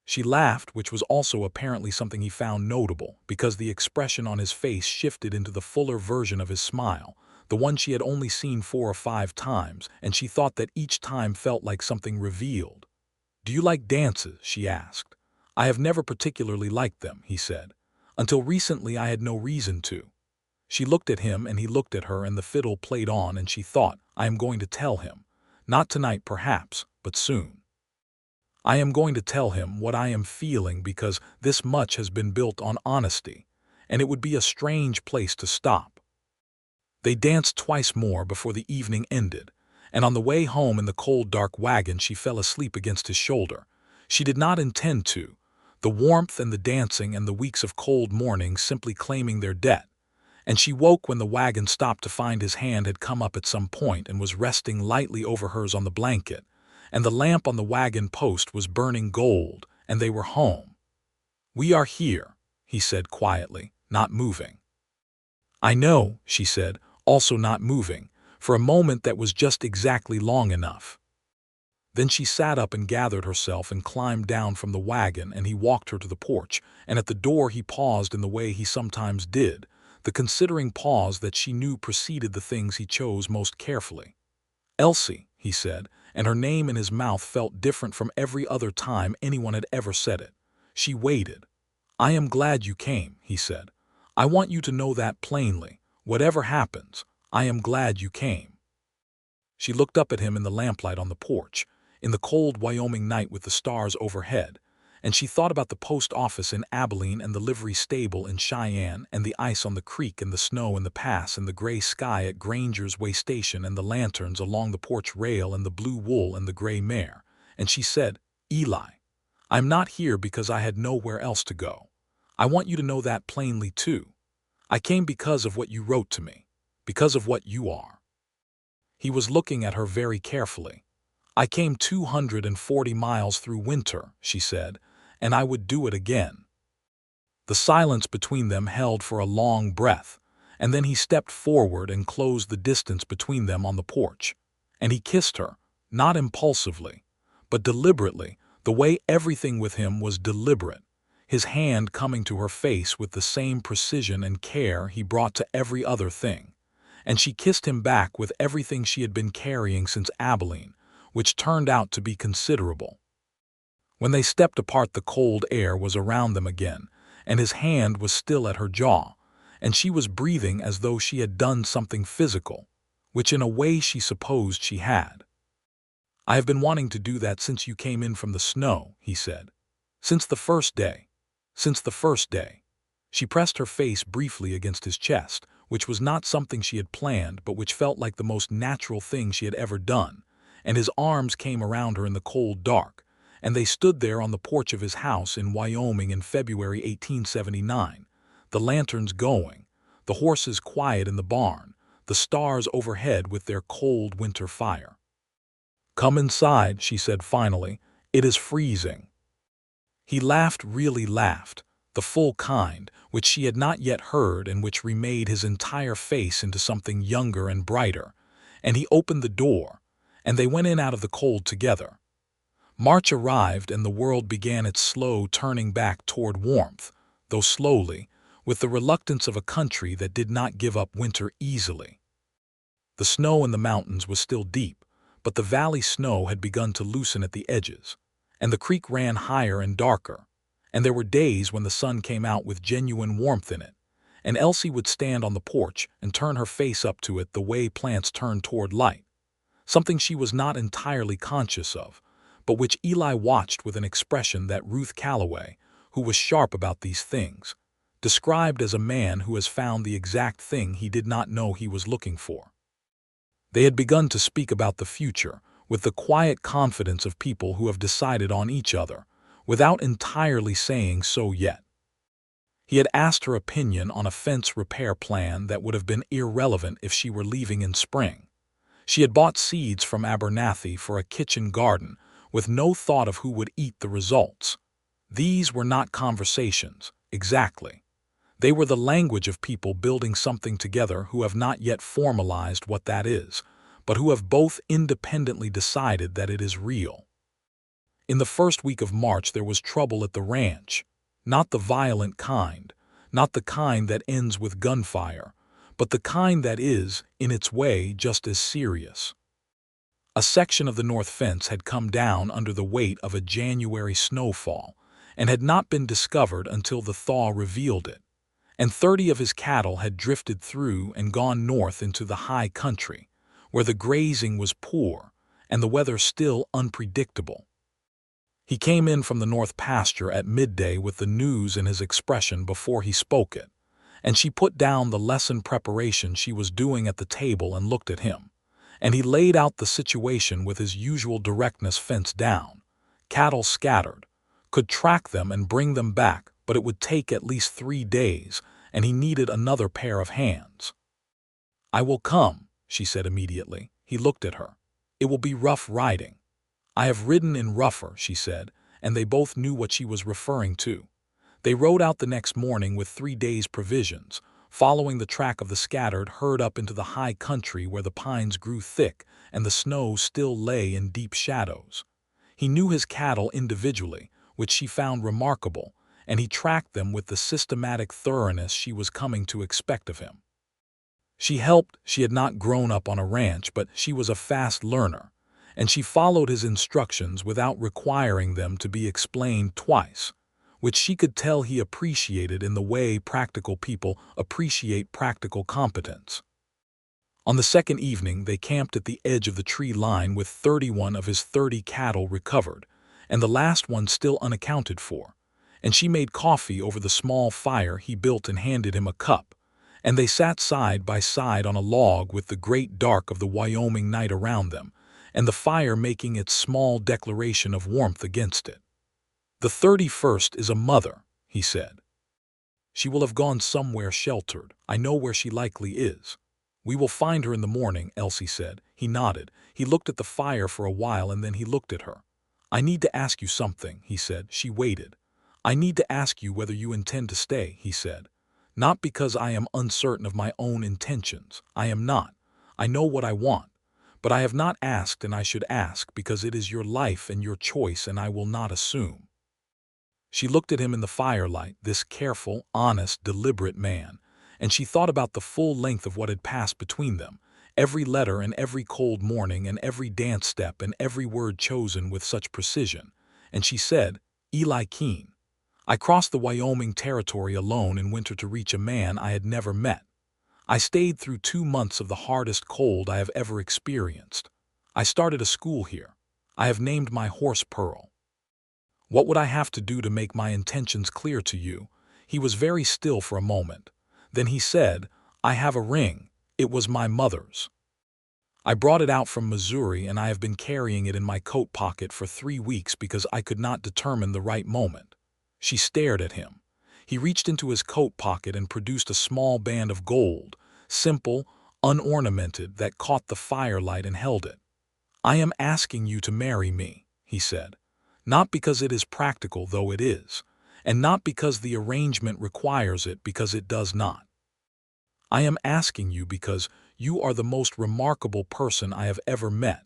She laughed, which was also apparently something he found notable, because the expression on his face shifted into the fuller version of his smile, the one she had only seen 4 or 5 times, and she thought that each time felt like something revealed. "Do you like dances?" she asked. "I have never particularly liked them," he said. "Until recently I had no reason to." She looked at him and he looked at her and the fiddle played on and she thought, "I am going to tell him. Not tonight perhaps, but soon. I am going to tell him what I am feeling because this much has been built on honesty, and it would be a strange place to stop." They danced twice more before the evening ended, and on the way home in the cold dark wagon she fell asleep against his shoulder. She did not intend to, the warmth and the dancing and the weeks of cold mornings simply claiming their debt, and she woke when the wagon stopped to find his hand had come up at some point and was resting lightly over hers on the blanket, and the lamp on the wagon post was burning gold, and they were home. "We are here," he said quietly, not moving. "I know," she said, also not moving, for a moment that was just exactly long enough. Then she sat up and gathered herself and climbed down from the wagon, and he walked her to the porch, and at the door he paused in the way he sometimes did, the considering pause that she knew preceded the things he chose most carefully. "Elsie," he said, and her name in his mouth felt different from every other time anyone had ever said it. She waited. "I am glad you came," he said. "I want you to know that plainly. Whatever happens, I am glad you came." She looked up at him in the lamplight on the porch, in the cold Wyoming night with the stars overhead, and she thought about the post office in Abilene and the livery stable in Cheyenne and the ice on the creek and the snow in the pass and the gray sky at Granger's way station and the lanterns along the porch rail and the blue wool and the gray mare, and she said, "Eli, I'm not here because I had nowhere else to go. I want you to know that plainly too. I came because of what you wrote to me, because of what you are." He was looking at her very carefully. "I came 240 miles through winter," she said, "and I would do it again." The silence between them held for a long breath, and then he stepped forward and closed the distance between them on the porch. And he kissed her, not impulsively, but deliberately, the way everything with him was deliberate, his hand coming to her face with the same precision and care he brought to every other thing. And she kissed him back with everything she had been carrying since Abilene, which turned out to be considerable. When they stepped apart, the cold air was around them again, and his hand was still at her jaw, and she was breathing as though she had done something physical, which in a way she supposed she had. "I have been wanting to do that since you came in from the snow," he said. "Since the first day. Since the first day." She pressed her face briefly against his chest, which was not something she had planned but which felt like the most natural thing she had ever done, and his arms came around her in the cold dark, and they stood there on the porch of his house in Wyoming in February 1879, the lanterns going, the horses quiet in the barn, the stars overhead with their cold winter fire. "Come inside," she said finally. "It is freezing." He laughed, really laughed, the full kind, which she had not yet heard and which remade his entire face into something younger and brighter, and he opened the door, and they went in out of the cold together. March arrived and the world began its slow turning back toward warmth, though slowly, with the reluctance of a country that did not give up winter easily. The snow in the mountains was still deep, but the valley snow had begun to loosen at the edges, and the creek ran higher and darker, and there were days when the sun came out with genuine warmth in it, and Elsie would stand on the porch and turn her face up to it the way plants turn toward light, something she was not entirely conscious of, but which Eli watched with an expression that Ruth Calloway, who was sharp about these things, described as a man who has found the exact thing he did not know he was looking for. They had begun to speak about the future with the quiet confidence of people who have decided on each other, without entirely saying so yet. He had asked her opinion on a fence repair plan that would have been irrelevant if she were leaving in spring. She had bought seeds from Abernathy for a kitchen garden, with no thought of who would eat the results. These were not conversations, exactly. They were the language of people building something together who have not yet formalized what that is, but who have both independently decided that it is real. In the first week of March there was trouble at the ranch, not the violent kind, not the kind that ends with gunfire, but the kind that is, in its way, just as serious. A section of the north fence had come down under the weight of a January snowfall and had not been discovered until the thaw revealed it, and 30 of his cattle had drifted through and gone north into the high country, where the grazing was poor and the weather still unpredictable. He came in from the north pasture at midday with the news in his expression before he spoke it, and she put down the lesson preparation she was doing at the table and looked at him, and he laid out the situation with his usual directness. Fence down, cattle scattered, could track them and bring them back, but it would take at least 3 days, and he needed another pair of hands. "I will come," she said immediately. He looked at her. "It will be rough riding." "I have ridden in rougher," she said, and they both knew what she was referring to. They rode out the next morning with 3 days' provisions, following the track of the scattered herd up into the high country where the pines grew thick and the snow still lay in deep shadows. He knew his cattle individually, which she found remarkable, and he tracked them with the systematic thoroughness she was coming to expect of him. She helped. She had not grown up on a ranch, but she was a fast learner, and she followed his instructions without requiring them to be explained twice, which she could tell he appreciated in the way practical people appreciate practical competence. On the second evening they camped at the edge of the tree line with 31 of his 30 cattle recovered, and the last one still unaccounted for, and she made coffee over the small fire he built and handed him a cup, and they sat side by side on a log with the great dark of the Wyoming night around them, and the fire making its small declaration of warmth against it. "The 31st is a mother," he said. "She will have gone somewhere sheltered. I know where she likely is." "We will find her in the morning," Elsie said. He nodded. He looked at the fire for a while and then he looked at her. "I need to ask you something," he said. She waited. "I need to ask you whether you intend to stay," he said. "Not because I am uncertain of my own intentions. I am not. I know what I want. But I have not asked, and I should ask because it is your life and your choice, and I will not assume." She looked at him in the firelight, this careful, honest, deliberate man, and she thought about the full length of what had passed between them, every letter and every cold morning and every dance step and every word chosen with such precision, and she said, "Eli Keene, I crossed the Wyoming territory alone in winter to reach a man I had never met. I stayed through 2 months of the hardest cold I have ever experienced. I started a school here. I have named my horse Pearl. What would I have to do to make my intentions clear to you?" He was very still for a moment. Then he said, "I have a ring. It was my mother's. I brought it out from Missouri and I have been carrying it in my coat pocket for 3 weeks because I could not determine the right moment." She stared at him. He reached into his coat pocket and produced a small band of gold, simple, unornamented, that caught the firelight and held it. "I am asking you to marry me," he said. "Not because it is practical, though it is, and not because the arrangement requires it, because it does not. I am asking you because you are the most remarkable person I have ever met,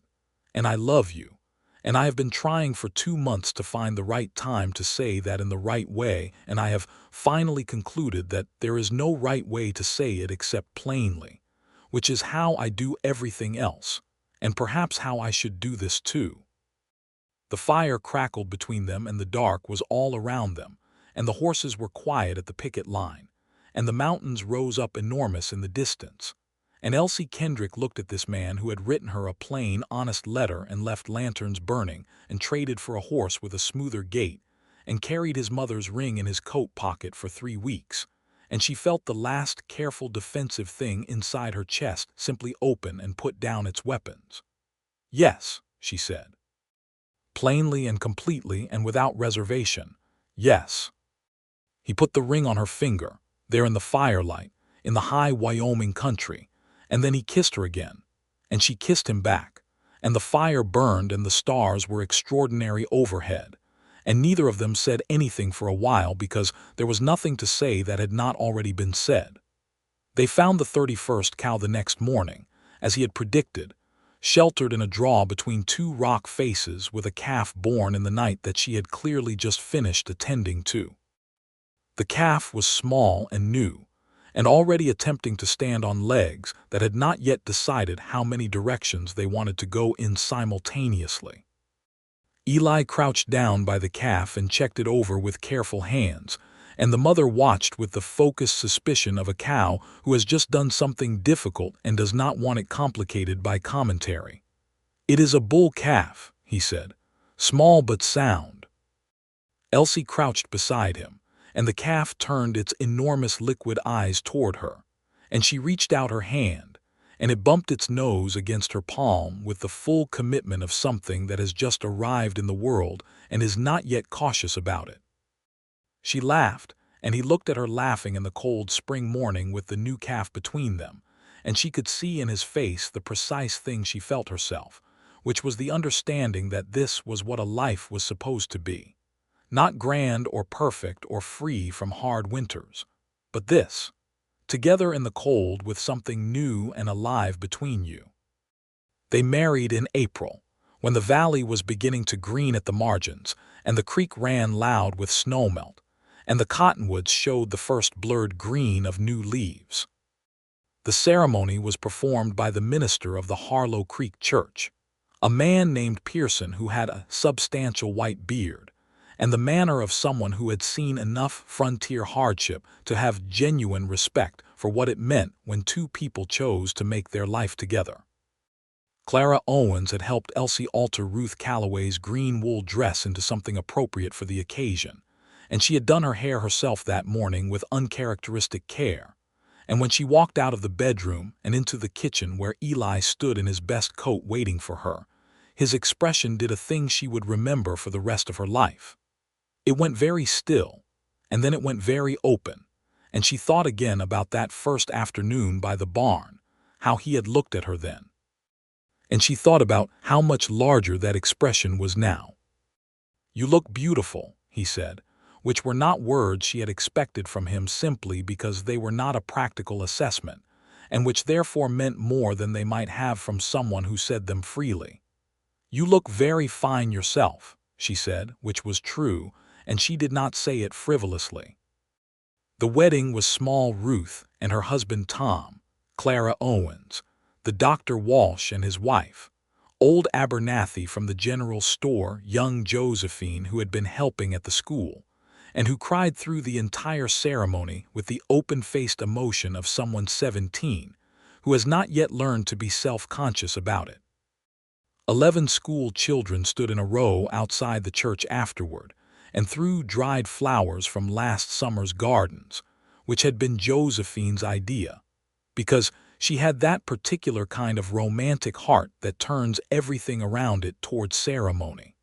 and I love you, and I have been trying for 2 months to find the right time to say that in the right way, and I have finally concluded that there is no right way to say it except plainly, which is how I do everything else, and perhaps how I should do this too." The fire crackled between them and the dark was all around them, and the horses were quiet at the picket line, and the mountains rose up enormous in the distance. And Elsie Kendrick looked at this man who had written her a plain, honest letter and left lanterns burning and traded for a horse with a smoother gait and carried his mother's ring in his coat pocket for 3 weeks, and she felt the last careful defensive thing inside her chest simply open and put down its weapons. "Yes," she said. Plainly and completely and without reservation. "Yes." He put the ring on her finger, there in the firelight, in the high Wyoming country, and then he kissed her again, and she kissed him back, and the fire burned and the stars were extraordinary overhead, and neither of them said anything for a while because there was nothing to say that had not already been said. They found the 31st cow the next morning, as he had predicted, sheltered in a draw between 2 rock faces with a calf born in the night that she had clearly just finished attending to. The calf was small and new, and already attempting to stand on legs that had not yet decided how many directions they wanted to go in simultaneously. Eli crouched down by the calf and checked it over with careful hands, and the mother watched with the focused suspicion of a cow who has just done something difficult and does not want it complicated by commentary. "It is a bull calf," he said, "small but sound." Elsie crouched beside him, and the calf turned its enormous liquid eyes toward her, and she reached out her hand, and it bumped its nose against her palm with the full commitment of something that has just arrived in the world and is not yet cautious about it. She laughed, and he looked at her laughing in the cold spring morning with the new calf between them, and she could see in his face the precise thing she felt herself, which was the understanding that this was what a life was supposed to be. Not grand or perfect or free from hard winters, but this, together in the cold with something new and alive between you. They married in April, when the valley was beginning to green at the margins, and the creek ran loud with snowmelt, and the cottonwoods showed the first blurred green of new leaves. The ceremony was performed by the minister of the Harlow Creek Church, a man named Pearson who had a substantial white beard, and the manner of someone who had seen enough frontier hardship to have genuine respect for what it meant when 2 people chose to make their life together. Clara Owens had helped Elsie alter Ruth Calloway's green wool dress into something appropriate for the occasion, and she had done her hair herself that morning with uncharacteristic care. And when she walked out of the bedroom and into the kitchen where Eli stood in his best coat waiting for her, his expression did a thing she would remember for the rest of her life. It went very still, and then it went very open, and she thought again about that first afternoon by the barn, how he had looked at her then. And she thought about how much larger that expression was now. "You look beautiful," he said, which were not words she had expected from him simply because they were not a practical assessment, and which therefore meant more than they might have from someone who said them freely. "You look very fine yourself," she said, which was true, and she did not say it frivolously. The wedding was small Ruth and her husband Tom, Clara Owens, the Dr. Walsh and his wife, old Abernathy from the general store, young Josephine who had been helping at the school, and who cried through the entire ceremony with the open-faced emotion of someone 17 who has not yet learned to be self-conscious about it. 11 school children stood in a row outside the church afterward and threw dried flowers from last summer's gardens, which had been Josephine's idea, because she had that particular kind of romantic heart that turns everything around it toward ceremony.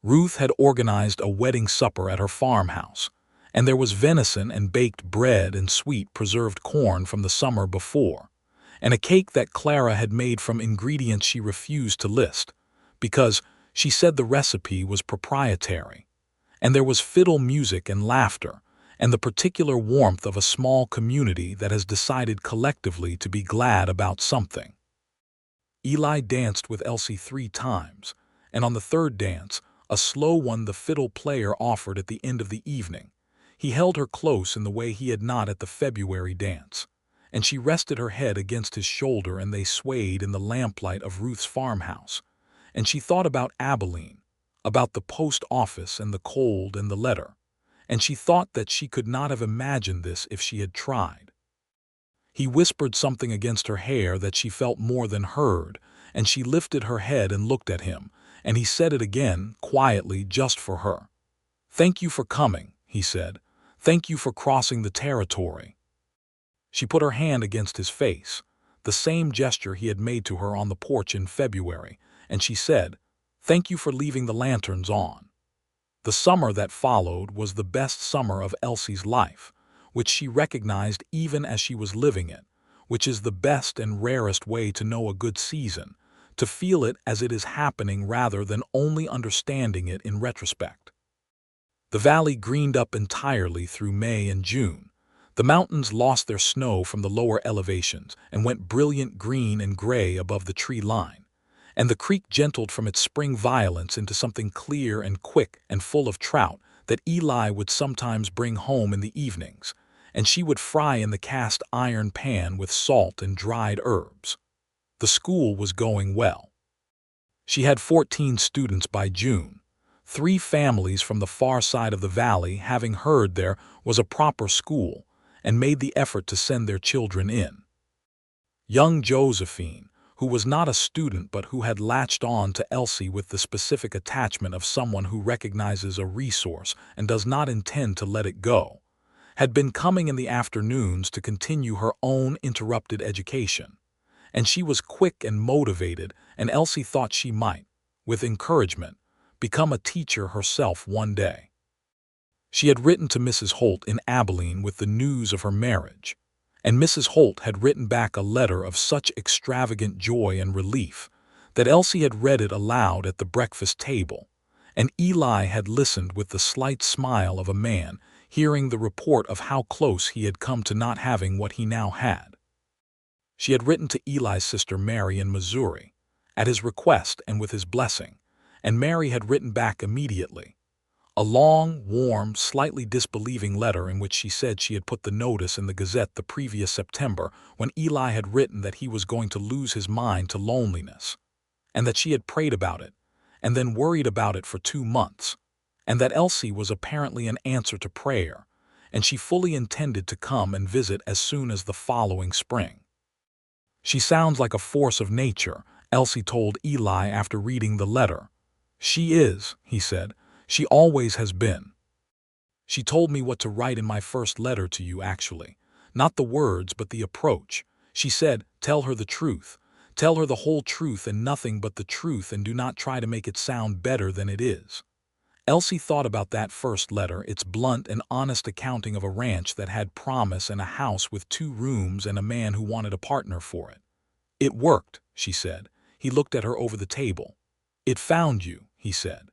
Ruth had organized a wedding supper at her farmhouse, and there was venison and baked bread and sweet preserved corn from the summer before, and a cake that Clara had made from ingredients she refused to list, because she said the recipe was proprietary. And there was fiddle music and laughter, and the particular warmth of a small community that has decided collectively to be glad about something. Eli danced with Elsie 3 times, and on the third dance, a slow one the fiddle player offered at the end of the evening, he held her close in the way he had not at the February dance, and she rested her head against his shoulder and they swayed in the lamplight of Ruth's farmhouse, and she thought about Abilene, about the post office and the cold and the letter, and she thought that she could not have imagined this if she had tried. He whispered something against her hair that she felt more than heard, and she lifted her head and looked at him, and he said it again, quietly, just for her. "Thank you for coming," he said. "Thank you for crossing the territory." She put her hand against his face, the same gesture he had made to her on the porch in February, and she said, "Thank you for leaving the lanterns on." The summer that followed was the best summer of Elsie's life, which she recognized even as she was living it, which is the best and rarest way to know a good season, to feel it as it is happening rather than only understanding it in retrospect. The valley greened up entirely through May and June. The mountains lost their snow from the lower elevations and went brilliant green and gray above the tree line, and the creek gentled from its spring violence into something clear and quick and full of trout that Eli would sometimes bring home in the evenings, and she would fry in the cast iron pan with salt and dried herbs. The school was going well. She had 14 students by June, 3 families from the far side of the valley having heard there was a proper school and made the effort to send their children in. Young Josephine, who was not a student but who had latched on to Elsie with the specific attachment of someone who recognizes a resource and does not intend to let it go, had been coming in the afternoons to continue her own interrupted education, and she was quick and motivated, and Elsie thought she might, with encouragement, become a teacher herself one day. She had written to Mrs. Holt in Abilene with the news of her marriage, and Mrs. Holt had written back a letter of such extravagant joy and relief that Elsie had read it aloud at the breakfast table, and Eli had listened with the slight smile of a man hearing the report of how close he had come to not having what he now had. She had written to Eli's sister Mary in Missouri, at his request and with his blessing, and Mary had written back immediately. A long, warm, slightly disbelieving letter in which she said she had put the notice in the Gazette the previous September when Eli had written that he was going to lose his mind to loneliness, and that she had prayed about it, and then worried about it for 2 months, and that Elsie was apparently an answer to prayer, and she fully intended to come and visit as soon as the following spring. "She sounds like a force of nature," Elsie told Eli after reading the letter. "She is," he said. "She always has been. She told me what to write in my first letter to you, actually. Not the words, but the approach. She said, tell her the truth. Tell her the whole truth and nothing but the truth, and do not try to make it sound better than it is." Elsie thought about that first letter, its blunt and honest accounting of a ranch that had promise and a house with 2 rooms and a man who wanted a partner for it. "It worked," she said. He looked at her over the table. "It found you," he said.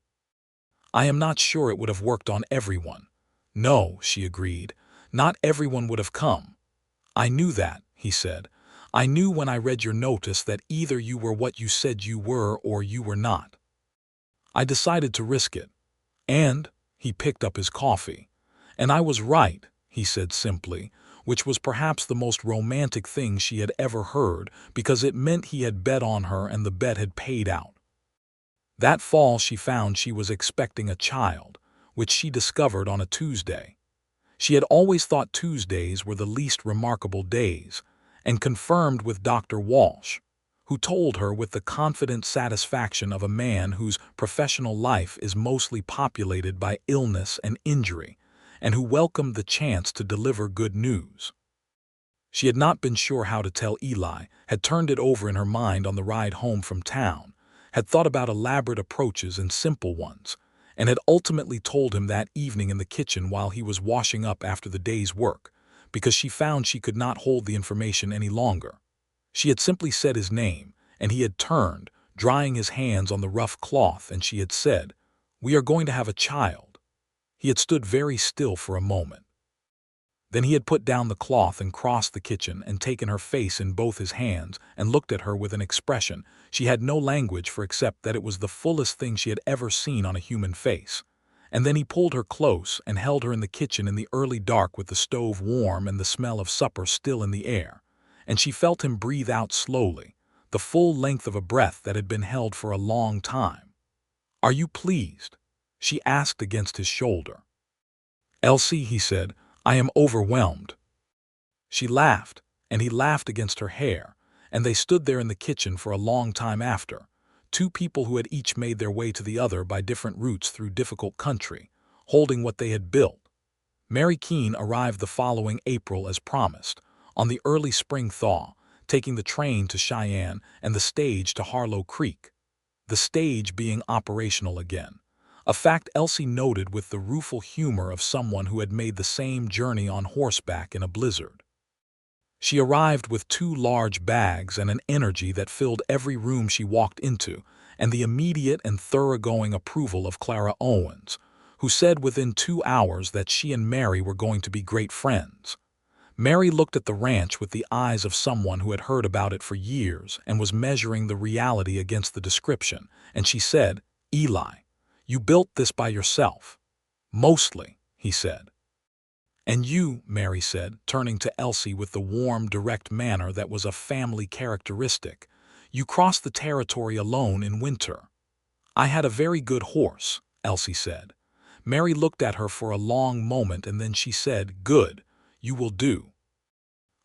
"I am not sure it would have worked on everyone." "No," she agreed. "Not everyone would have come." "I knew that," he said. "I knew when I read your notice that either you were what you said you were or you were not. I decided to risk it. And," he picked up his coffee, "and I was right," he said simply, which was perhaps the most romantic thing she had ever heard, because it meant he had bet on her and the bet had paid out. That fall she found she was expecting a child, which she discovered on a Tuesday. She had always thought Tuesdays were the least remarkable days, and confirmed with Dr. Walsh, who told her with the confident satisfaction of a man whose professional life is mostly populated by illness and injury, and who welcomed the chance to deliver good news. She had not been sure how to tell Eli, had turned it over in her mind on the ride home from town, had thought about elaborate approaches and simple ones, and had ultimately told him that evening in the kitchen while he was washing up after the day's work, because she found she could not hold the information any longer. She had simply said his name, and he had turned, drying his hands on the rough cloth, and she had said, "We are going to have a child." He had stood very still for a moment. Then he had put down the cloth and crossed the kitchen and taken her face in both his hands and looked at her with an expression she had no language for except that it was the fullest thing she had ever seen on a human face. And then he pulled her close and held her in the kitchen in the early dark with the stove warm and the smell of supper still in the air. And she felt him breathe out slowly, the full length of a breath that had been held for a long time. "Are you pleased?" she asked against his shoulder. "Elsie," he said, "I am overwhelmed." She laughed, and he laughed against her hair, and they stood there in the kitchen for a long time after, 2 people who had each made their way to the other by different routes through difficult country, holding what they had built. Mary Keene arrived the following April as promised, on the early spring thaw, taking the train to Cheyenne and the stage to Harlow Creek, the stage being operational again, a fact Elsie noted with the rueful humor of someone who had made the same journey on horseback in a blizzard. She arrived with 2 large bags and an energy that filled every room she walked into, and the immediate and thoroughgoing approval of Clara Owens, who said within 2 hours that she and Mary were going to be great friends. Mary looked at the ranch with the eyes of someone who had heard about it for years and was measuring the reality against the description, and she said, "Eli, you built this by yourself." "Mostly," he said. "And you," Mary said, turning to Elsie with the warm, direct manner that was a family characteristic, "you crossed the territory alone in winter." "I had a very good horse," Elsie said. Mary looked at her for a long moment, and then she said, "Good, you will do."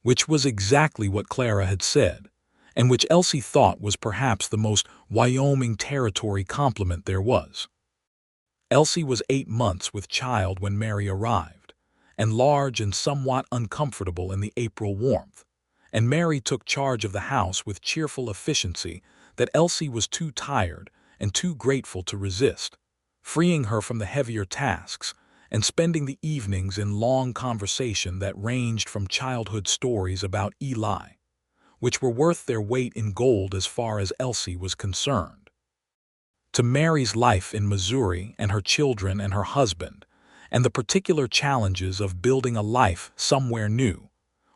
Which was exactly what Clara had said, and which Elsie thought was perhaps the most Wyoming territory compliment there was. Elsie was 8 months with child when Mary arrived, and large and somewhat uncomfortable in the April warmth, and Mary took charge of the house with cheerful efficiency that Elsie was too tired and too grateful to resist, freeing her from the heavier tasks and spending the evenings in long conversation that ranged from childhood stories about Eli, which were worth their weight in gold as far as Elsie was concerned, to Mary's life in Missouri and her children and her husband, and the particular challenges of building a life somewhere new,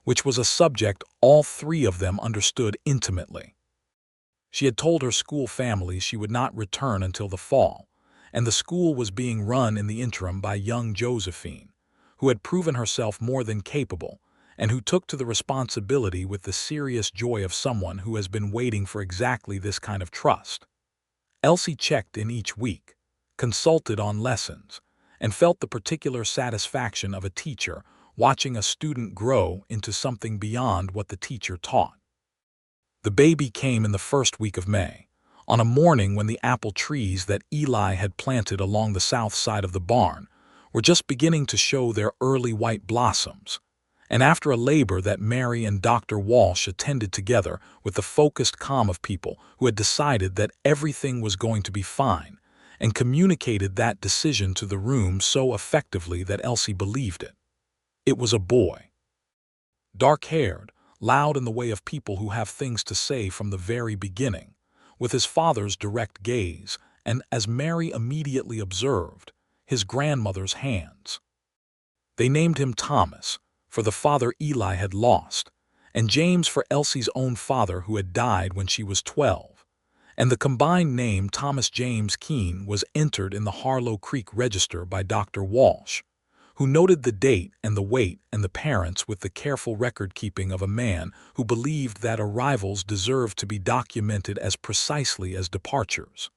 which was a subject all 3 of them understood intimately. She had told her school family she would not return until the fall, and the school was being run in the interim by young Josephine, who had proven herself more than capable, and who took to the responsibility with the serious joy of someone who has been waiting for exactly this kind of trust. Elsie checked in each week, consulted on lessons, and felt the particular satisfaction of a teacher watching a student grow into something beyond what the teacher taught. The baby came in the first week of May, on a morning when the apple trees that Eli had planted along the south side of the barn were just beginning to show their early white blossoms, and after a labor that Mary and Dr. Walsh attended together with the focused calm of people who had decided that everything was going to be fine, and communicated that decision to the room so effectively that Elsie believed it. It was a boy. Dark-haired, loud in the way of people who have things to say from the very beginning, with his father's direct gaze, and, as Mary immediately observed, his grandmother's hands. They named him Thomas, for the father Eli had lost, and James for Elsie's own father who had died when she was 12, and the combined name Thomas James Keene was entered in the Harlow Creek Register by Dr. Walsh, who noted the date and the weight and the parents with the careful record-keeping of a man who believed that arrivals deserved to be documented as precisely as departures.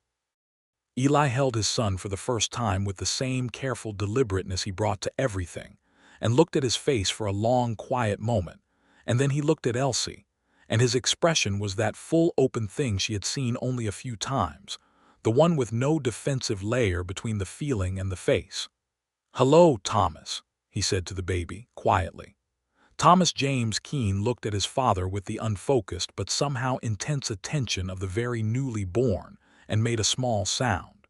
Eli held his son for the first time with the same careful deliberateness he brought to everything, and looked at his face for a long, quiet moment, and then he looked at Elsie, and his expression was that full open thing she had seen only a few times, the one with no defensive layer between the feeling and the face. "Hello, Thomas," he said to the baby, quietly. Thomas James Keene looked at his father with the unfocused but somehow intense attention of the very newly born, and made a small sound.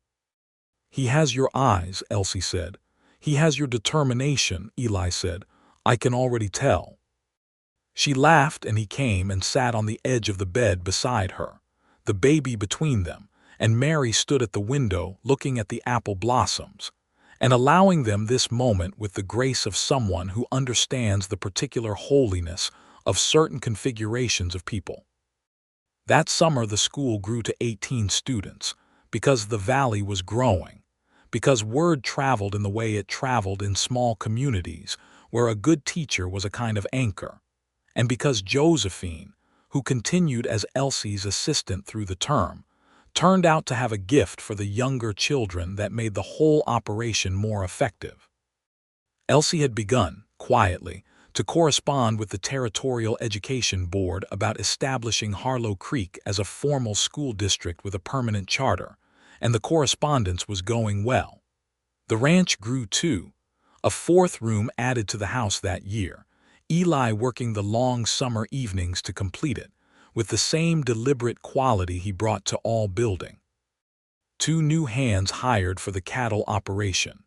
"He has your eyes," Elsie said. "He has your determination," Eli said. "I can already tell." She laughed, and he came and sat on the edge of the bed beside her, the baby between them, and Mary stood at the window looking at the apple blossoms, and allowing them this moment with the grace of someone who understands the particular holiness of certain configurations of people. That summer the school grew to 18 students, because the valley was growing, because word traveled in the way it traveled in small communities where a good teacher was a kind of anchor, and because Josephine, who continued as Elsie's assistant through the term, turned out to have a gift for the younger children that made the whole operation more effective. Elsie had begun, quietly, to correspond with the Territorial Education Board about establishing Harlow Creek as a formal school district with a permanent charter, and the correspondence was going well. The ranch grew too, a fourth room added to the house that year, Eli working the long summer evenings to complete it, with the same deliberate quality he brought to all building. 2 new hands hired for the cattle operation,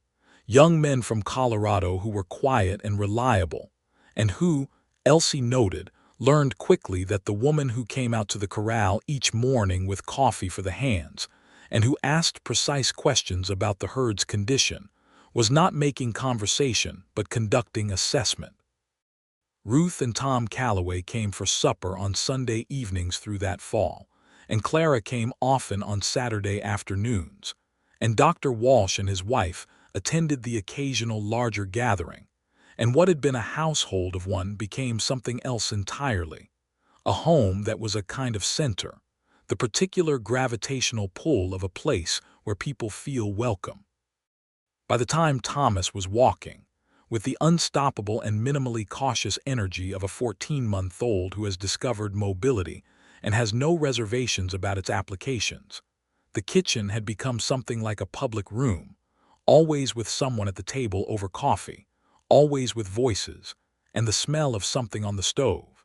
young men from Colorado who were quiet and reliable, and who, Elsie noted, learned quickly that the woman who came out to the corral each morning with coffee for the hands, and who asked precise questions about the herd's condition, was not making conversation but conducting assessment. Ruth and Tom Calloway came for supper on Sunday evenings through that fall, and Clara came often on Saturday afternoons, and Dr. Walsh and his wife attended the occasional larger gathering, and what had been a household of one became something else entirely, a home that was a kind of center, the particular gravitational pull of a place where people feel welcome. By the time Thomas was walking, with the unstoppable and minimally cautious energy of a 14-month-old who has discovered mobility and has no reservations about its applications, the kitchen had become something like a public room, always with someone at the table over coffee, always with voices, and the smell of something on the stove.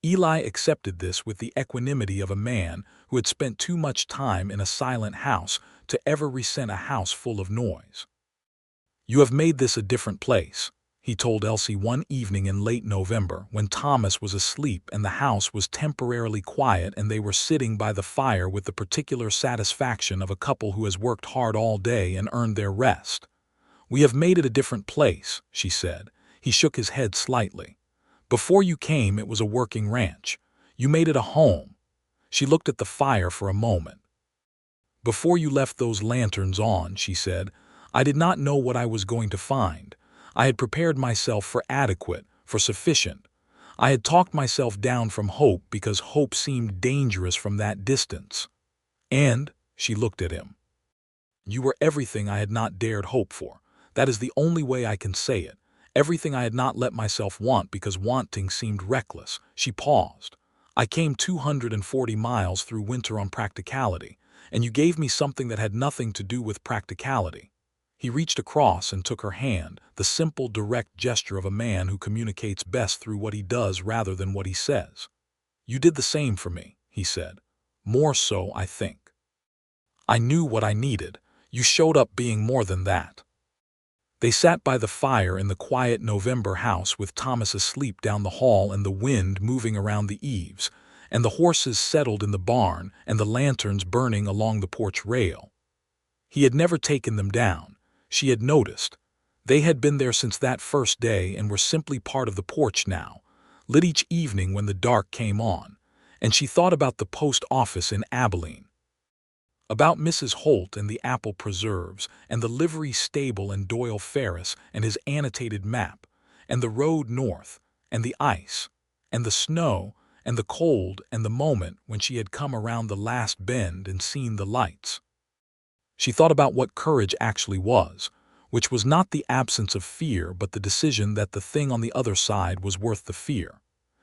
Eli accepted this with the equanimity of a man who had spent too much time in a silent house to ever resent a house full of noise. "You have made this a different place," he told Elsie one evening in late November when Thomas was asleep and the house was temporarily quiet and they were sitting by the fire with the particular satisfaction of a couple who has worked hard all day and earned their rest. "We have made it a different place," she said. He shook his head slightly. "Before you came it was a working ranch. You made it a home." She looked at the fire for a moment. "Before you left those lanterns on," she said, "I did not know what I was going to find. I had prepared myself for adequate, for sufficient. I had talked myself down from hope because hope seemed dangerous from that distance. And," she looked at him, "you were everything I had not dared hope for. That is the only way I can say it. Everything I had not let myself want because wanting seemed reckless." She paused. I came 240 miles through winter on practicality, and you gave me something that had nothing to do with practicality." He reached across and took her hand, the simple, direct gesture of a man who communicates best through what he does rather than what he says. "You did the same for me," he said. "More so, I think. I knew what I needed. You showed up being more than that." They sat by the fire in the quiet November house with Thomas asleep down the hall and the wind moving around the eaves, and the horses settled in the barn and the lanterns burning along the porch rail. He had never taken them down, she had noticed. They had been there since that first day and were simply part of the porch now, lit each evening when the dark came on, and she thought about the post office in Abilene, about Mrs. Holt and the apple preserves, and the livery stable and Doyle Ferris and his annotated map, and the road north, and the ice, and the snow, and the cold, and the moment when she had come around the last bend and seen the lights. She thought about what courage actually was, which was not the absence of fear but the decision that the thing on the other side was worth the fear.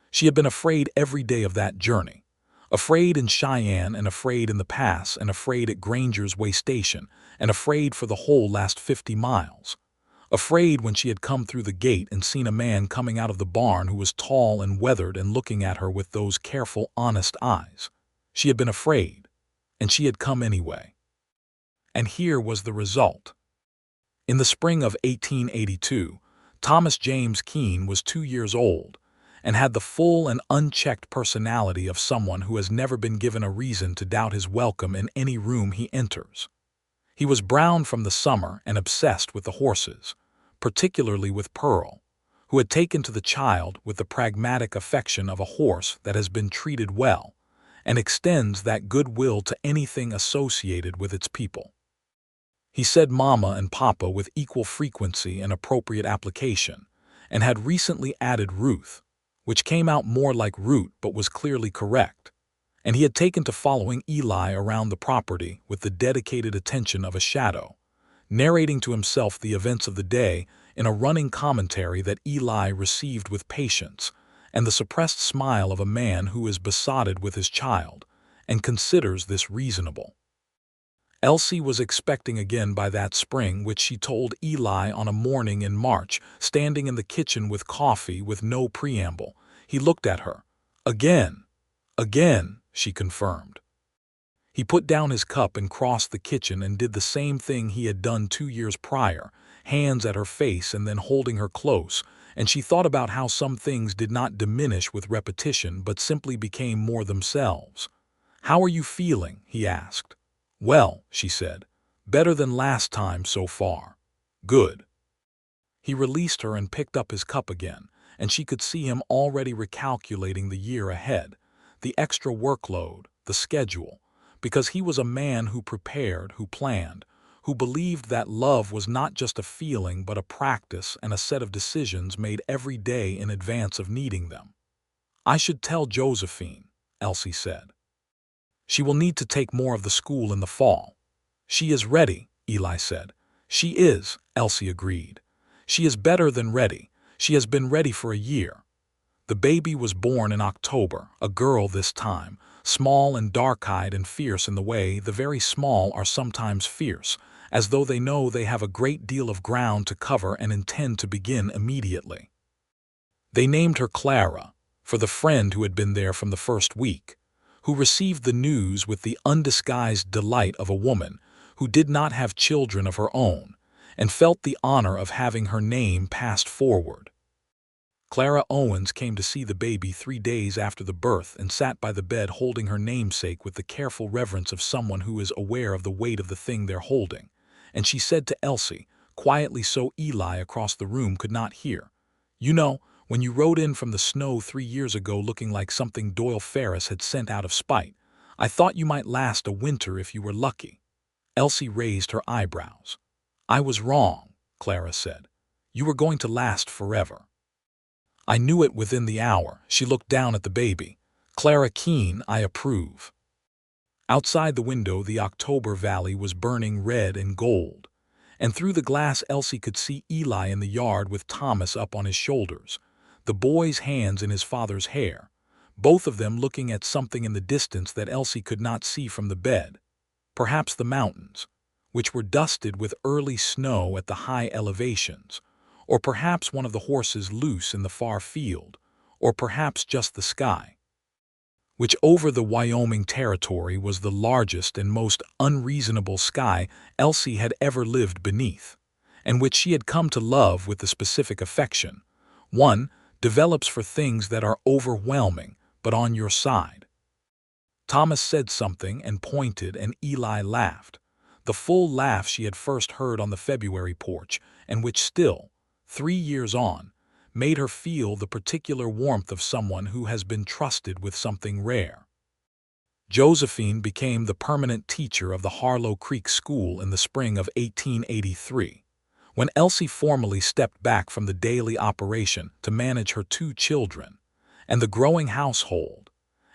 She had been afraid every day of that journey. Afraid in Cheyenne, and afraid in the pass, and afraid at Granger's Way Station, and afraid for the whole last 50 miles. Afraid when she had come through the gate and seen a man coming out of the barn who was tall and weathered and looking at her with those careful, honest eyes. She had been afraid, and she had come anyway. And here was the result. In the spring of 1882, Thomas James Keene was 2 years old, and had the full and unchecked personality of someone who has never been given a reason to doubt his welcome in any room he enters. He was brown from the summer and obsessed with the horses, particularly with Pearl, who had taken to the child with the pragmatic affection of a horse that has been treated well, and extends that goodwill to anything associated with its people. He said Mama and Papa with equal frequency and appropriate application, and had recently added Ruth, which came out more like Root but was clearly correct, and he had taken to following Eli around the property with the dedicated attention of a shadow, narrating to himself the events of the day in a running commentary that Eli received with patience and the suppressed smile of a man who is besotted with his child and considers this reasonable. Elsie was expecting again by that spring, which she told Eli on a morning in March, standing in the kitchen with coffee with no preamble. He looked at her. "Again, again," she confirmed. He put down his cup and crossed the kitchen and did the same thing he had done 2 years prior, hands at her face and then holding her close, and she thought about how some things did not diminish with repetition but simply became more themselves. "How are you feeling?" he asked. "Well," she said, "better than last time so far." "Good." He released her and picked up his cup again, and she could see him already recalculating the year ahead, the extra workload, the schedule, because he was a man who prepared, who planned, who believed that love was not just a feeling but a practice and a set of decisions made every day in advance of needing them. "I should tell Josephine," Elsie said. "She will need to take more of the school in the fall." "She is ready," Eli said. "She is," Elsie agreed. "She is better than ready. She has been ready for a year." The baby was born in October, a girl this time, small and dark-eyed and fierce in the way the very small are sometimes fierce, as though they know they have a great deal of ground to cover and intend to begin immediately. They named her Clara, for the friend who had been there from the first week, who received the news with the undisguised delight of a woman who did not have children of her own, and felt the honor of having her name passed forward. Clara Owens came to see the baby 3 days after the birth and sat by the bed holding her namesake with the careful reverence of someone who is aware of the weight of the thing they're holding, and she said to Elsie, quietly so Eli across the room could not hear, "You know, when you rode in from the snow 3 years ago looking like something Doyle Ferris had sent out of spite, I thought you might last a winter if you were lucky." Elsie raised her eyebrows. "I was wrong," Clara said. "You were going to last forever." "I knew it within the hour." She looked down at the baby. "Clara Keene, I approve." Outside the window the October valley was burning red and gold, and through the glass Elsie could see Eli in the yard with Thomas up on his shoulders, the boy's hands in his father's hair, both of them looking at something in the distance that Elsie could not see from the bed, perhaps the mountains, which were dusted with early snow at the high elevations, or perhaps one of the horses loose in the far field, or perhaps just the sky, which over the Wyoming territory was the largest and most unreasonable sky Elsie had ever lived beneath, and which she had come to love with the specific affection one develops for things that are overwhelming but on your side. Thomas said something and pointed, and Eli laughed, the full laugh she had first heard on the February porch, and which still, 3 years on, made her feel the particular warmth of someone who has been trusted with something rare. Josephine became the permanent teacher of the Harlow Creek School in the spring of 1883, when Elsie formally stepped back from the daily operation to manage her 2 children, and the growing household,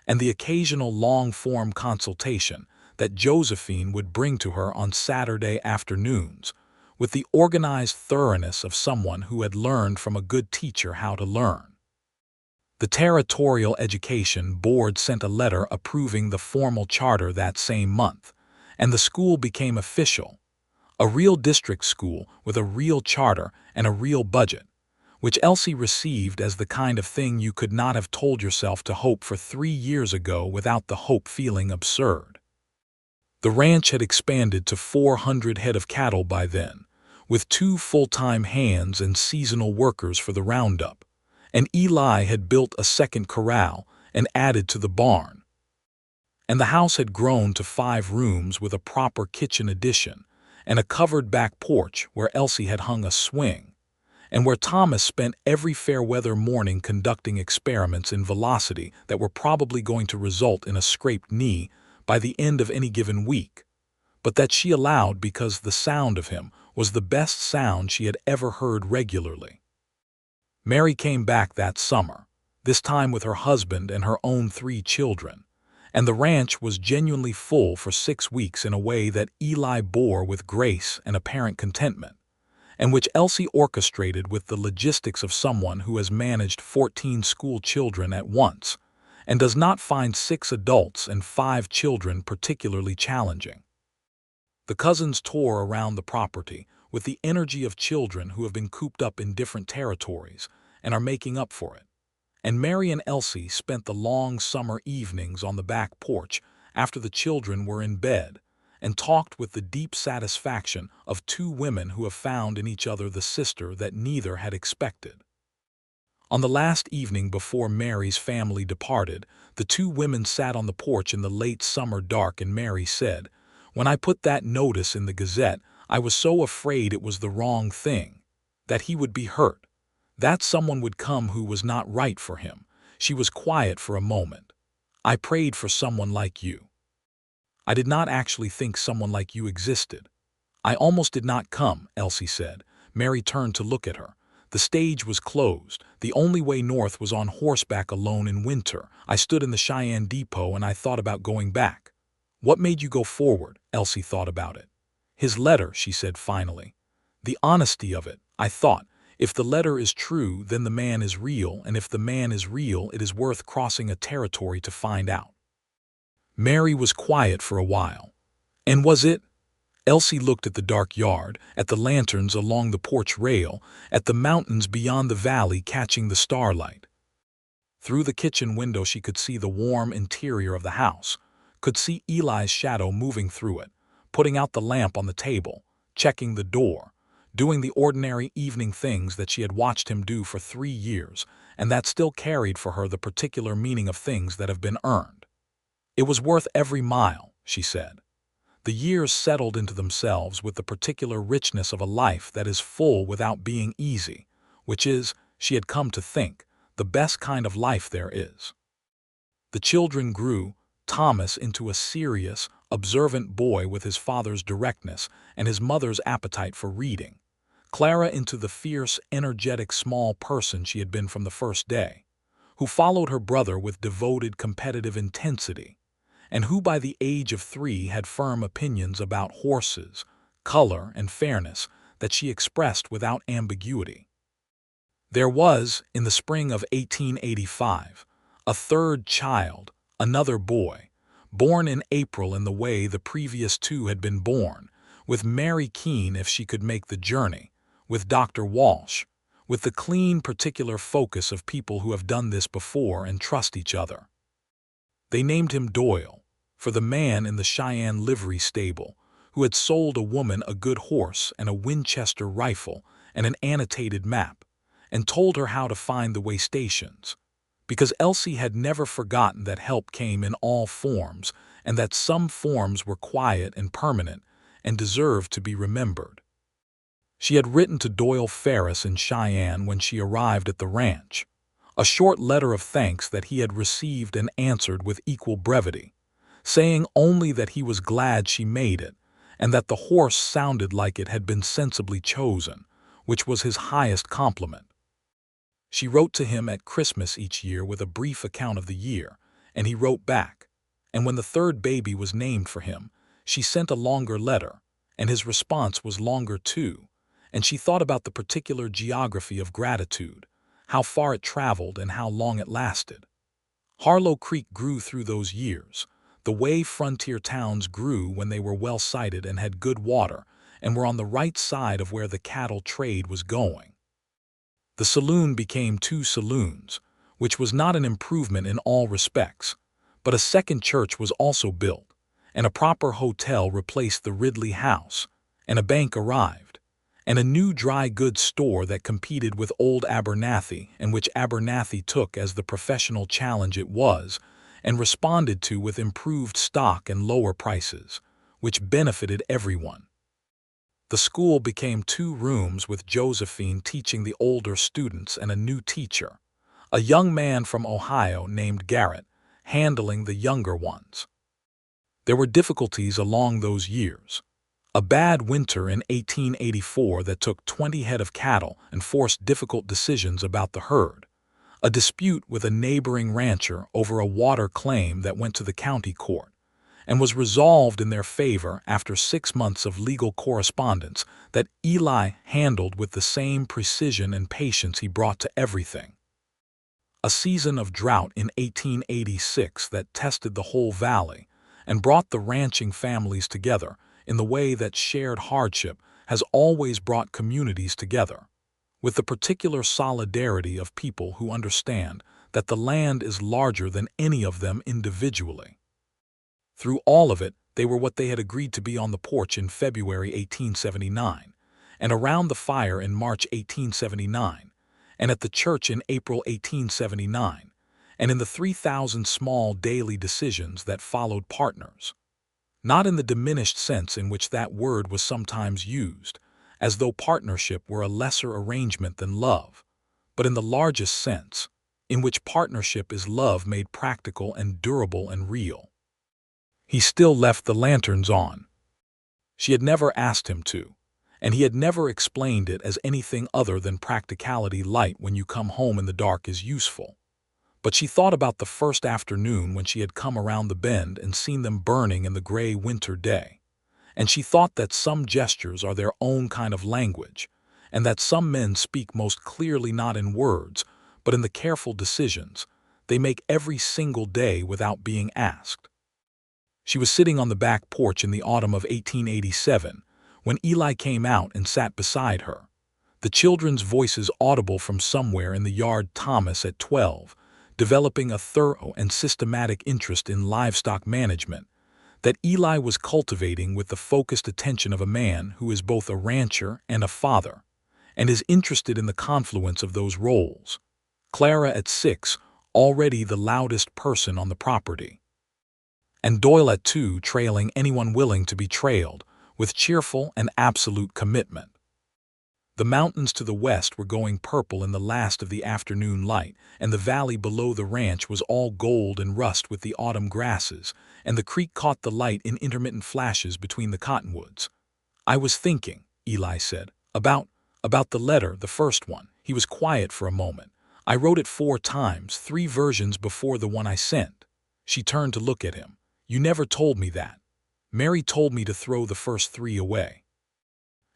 and the occasional long-form consultation that Josephine would bring to her on Saturday afternoons, with the organized thoroughness of someone who had learned from a good teacher how to learn. The Territorial Education Board sent a letter approving the formal charter that same month, and the school became official, a real district school with a real charter and a real budget, which Elsie received as the kind of thing you could not have told yourself to hope for 3 years ago without the hope feeling absurd. The ranch had expanded to 400 head of cattle by then, with 2 full-time hands and seasonal workers for the roundup, and Eli had built a second corral and added to the barn. And the house had grown to 5 rooms with a proper kitchen addition and a covered back porch where Elsie had hung a swing, and where Thomas spent every fair-weather morning conducting experiments in velocity that were probably going to result in a scraped knee by the end of any given week, but that she allowed because the sound of him was the best sound she had ever heard regularly. Mary came back that summer, this time with her husband and her own 3 children, and the ranch was genuinely full for 6 weeks in a way that Eli bore with grace and apparent contentment, and which Elsie orchestrated with the logistics of someone who has managed 14 school children at once, and does not find 6 adults and 5 children particularly challenging. The cousins tore around the property with the energy of children who have been cooped up in different territories and are making up for it, and Mary and Elsie spent the long summer evenings on the back porch after the children were in bed, and talked with the deep satisfaction of 2 women who have found in each other the sister that neither had expected. On the last evening before Mary's family departed, the 2 women sat on the porch in the late summer dark, and Mary said, "When I put that notice in the Gazette, I was so afraid it was the wrong thing, that he would be hurt, that someone would come who was not right for him." She was quiet for a moment. "I prayed for someone like you. I did not actually think someone like you existed. I almost did not come," Elsie said. Mary turned to look at her. "The stage was closed. The only way north was on horseback alone in winter. I stood in the Cheyenne depot and I thought about going back." "What made you go forward?" Elsie thought about it. "His letter," she said finally. "The honesty of it. I thought, if the letter is true, then the man is real, and if the man is real, it is worth crossing a territory to find out." Mary was quiet for a while. "And was it?" Elsie looked at the dark yard, at the lanterns along the porch rail, at the mountains beyond the valley catching the starlight. Through the kitchen window she could see the warm interior of the house, could see Eli's shadow moving through it, putting out the lamp on the table, checking the door, doing the ordinary evening things that she had watched him do for 3 years, and that still carried for her the particular meaning of things that have been earned. "It was worth every mile," she said. The years settled into themselves with the particular richness of a life that is full without being easy, which is, she had come to think, the best kind of life there is. The children grew, Thomas into a serious, observant boy with his father's directness and his mother's appetite for reading, Clara into the fierce, energetic small person she had been from the first day, who followed her brother with devoted competitive intensity, and who by the age of 3 had firm opinions about horses, color, and fairness that she expressed without ambiguity. There was, in the spring of 1885, A third child, another boy, born in April in the way the previous two had been born, with Mary Keene if she could make the journey, with Dr. Walsh, with the clean particular focus of people who have done this before and trust each other. They named him Doyle, for the man in the Cheyenne livery stable, who had sold a woman a good horse and a Winchester rifle and an annotated map, and told her how to find the way stations, because Elsie had never forgotten that help came in all forms and that some forms were quiet and permanent and deserved to be remembered. She had written to Doyle Ferris in Cheyenne when she arrived at the ranch, a short letter of thanks that he had received and answered with equal brevity, saying only that he was glad she made it and that the horse sounded like it had been sensibly chosen, which was his highest compliment. She wrote to him at Christmas each year with a brief account of the year, and he wrote back, and when the third baby was named for him, she sent a longer letter, and his response was longer too, and she thought about the particular geography of gratitude, how far it traveled and how long it lasted. Harlow Creek grew through those years, the way frontier towns grew when they were well-sited and had good water and were on the right side of where the cattle trade was going. The saloon became 2 saloons, which was not an improvement in all respects, but a second church was also built, and a proper hotel replaced the Ridley House, and a bank arrived, and a new dry goods store that competed with old Abernathy and which Abernathy took as the professional challenge it was and responded to with improved stock and lower prices, which benefited everyone. The school became 2 rooms with Josephine teaching the older students and a new teacher, a young man from Ohio named Garrett, handling the younger ones. There were difficulties along those years. A bad winter in 1884 that took 20 head of cattle and forced difficult decisions about the herd. A dispute with a neighboring rancher over a water claim that went to the county court and was resolved in their favor after 6 months of legal correspondence that Eli handled with the same precision and patience he brought to everything. A season of drought in 1886 that tested the whole valley and brought the ranching families together in the way that shared hardship has always brought communities together, with the particular solidarity of people who understand that the land is larger than any of them individually. Through all of it, they were what they had agreed to be on the porch in February 1879, and around the fire in March 1879, and at the church in April 1879, and in the 3,000 small daily decisions that followed partners. Not in the diminished sense in which that word was sometimes used, as though partnership were a lesser arrangement than love, but in the largest sense, in which partnership is love made practical and durable and real. He still left the lanterns on. She had never asked him to, and he had never explained it as anything other than practicality. Light when you come home in the dark is useful. But she thought about the first afternoon when she had come around the bend and seen them burning in the gray winter day, and she thought that some gestures are their own kind of language, and that some men speak most clearly not in words, but in the careful decisions they make every single day without being asked. She was sitting on the back porch in the autumn of 1887 when Eli came out and sat beside her, the children's voices audible from somewhere in the yard. Thomas at 12, developing a thorough and systematic interest in livestock management that Eli was cultivating with the focused attention of a man who is both a rancher and a father, and is interested in the confluence of those roles. Clara at 6, already the loudest person on the property, and Doyle at 2 trailing anyone willing to be trailed with cheerful and absolute commitment. The mountains to the west were going purple in the last of the afternoon light, and the valley below the ranch was all gold and rust with the autumn grasses, and the creek caught the light in intermittent flashes between the cottonwoods. "I was thinking," Eli said, about the letter, the first one." He was quiet for a moment. "I wrote it 4 times, 3 versions before the one I sent." She turned to look at him. "You never told me that. Mary told me to throw the first 3 away.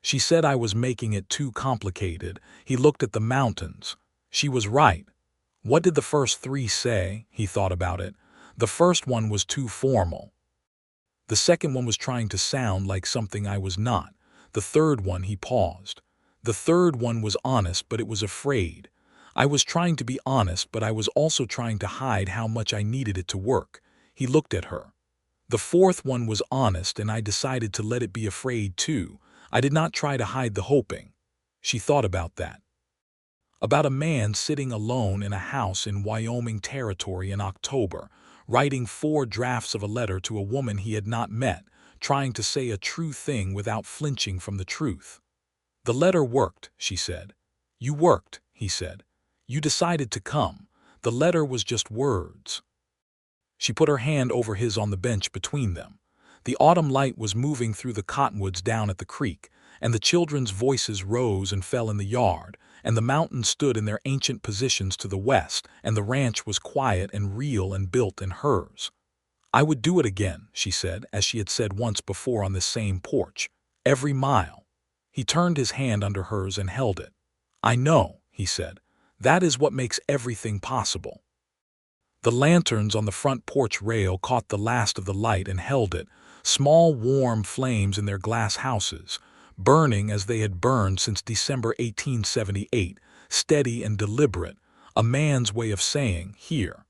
She said I was making it too complicated." He looked at the mountains. She was right. What did the first three say? He thought about it. The first one was too formal. The second one was trying to sound like something I was not. The third one, he paused. The third one was honest, but it was afraid. I was trying to be honest, but I was also trying to hide how much I needed it to work. He looked at her. The fourth one was honest, and I decided to let it be afraid too. I did not try to hide the hoping. She thought about that. About a man sitting alone in a house in Wyoming territory in October, writing 4 drafts of a letter to a woman he had not met, trying to say a true thing without flinching from the truth. The letter worked, she said. You worked, he said. You decided to come. The letter was just words. She put her hand over his on the bench between them. The autumn light was moving through the cottonwoods down at the creek, and the children's voices rose and fell in the yard, and the mountains stood in their ancient positions to the west, and the ranch was quiet and real and built in hers. I would do it again, she said, as she had said once before on this same porch. Every mile. He turned his hand under hers and held it. I know, he said. That is what makes everything possible. The lanterns on the front porch rail caught the last of the light and held it, small warm flames in their glass houses, burning as they had burned since December 1878, steady and deliberate, a man's way of saying, here.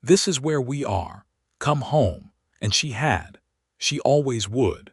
This is where we are. Come home. And she had. She always would.